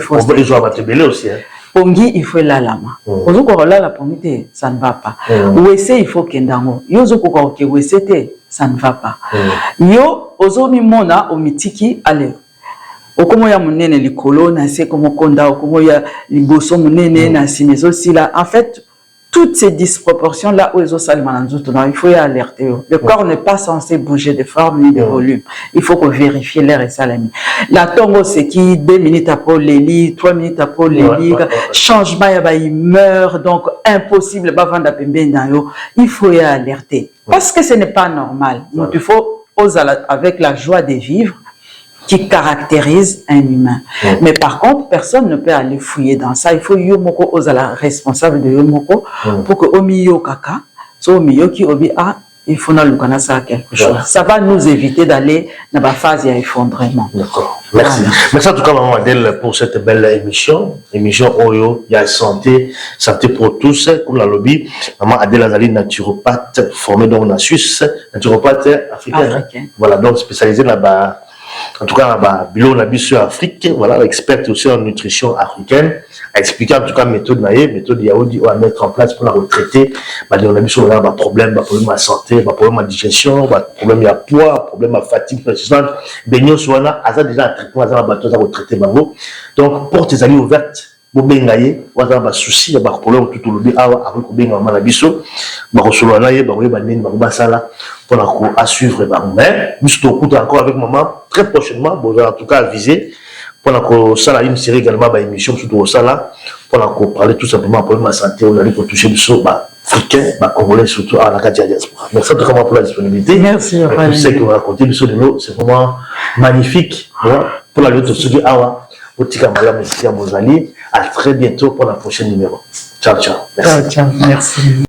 faut te belé aussi. pongi il faut la lama ozo ko la pongi ça ne va pas wese il faut kendango yozo ko ko ke wese ça ne va pas yo ozo mi mona o mitiki ale okomo ya munene likolo na se komo konda okomo ya liboso munene na simezo sila en fait toutes ces disproportions là où ils ont il faut y alerter. Le corps n'est pas censé bouger de forme ni de volume. Il faut qu'on vérifie l'air et salami. La tongo c'est qui 2 minutes après les lits, 3 minutes après les lits, changement il meurt donc impossible il faut y alerter parce que ce n'est pas normal. Donc il faut avec la joie de vivre qui caractérise un humain. Mais par contre, personne ne peut aller fouiller dans ça. Il faut yomoko ozala responsable de yomoko pour que omiyo kaka, so omiyo ki obi il faut na lukana ça quelque chose. Ça va nous éviter d'aller dans la phase d'effondrement. D'accord. Merci. Voilà. Merci en tout cas Maman Adèle pour cette belle émission. Émission Oyo, il y a santé pour tous. Comme la lobby, Maman Adèle Azali naturopathe formée dans la Suisse, naturopathe africaine. Voilà, donc spécialisée là-bas. En tout cas, Bilo Nabisu Afrique, voilà, experte aussi en nutrition africaine, a expliqué en tout cas méthode Yaoudi à mettre en place pour la retraiter. On a vu sur le problème à santé, problème à digestion, problème à poids, problème à fatigue persistante. Benyo Souana, a déjà un traitement à retraiter. Donc, porte tes alliés ouvertes. Bobengaye, wazana ba souci, ba problème tout le monde avec Bobenga Malabiso, ba Rosolana ye, ba Webane, ba Basala, pour à suivre. Mais, nous sommes encore avec maman, très prochainement, en tout cas avisé, pour la une série également, ba émission, surtout au Sala, pour parler tout simplement pour ma santé, on a pour toucher du saut, africain, congolais, surtout à la Katia diaspora. Merci en tout cas pour la disponibilité. Merci. Je sais que vous racontez du saut de l'eau, c'est vraiment magnifique, pour la lutte au sud Awa. À très bientôt pour la prochaine numéro. Ciao, ciao. Merci. Ciao, ciao. Merci.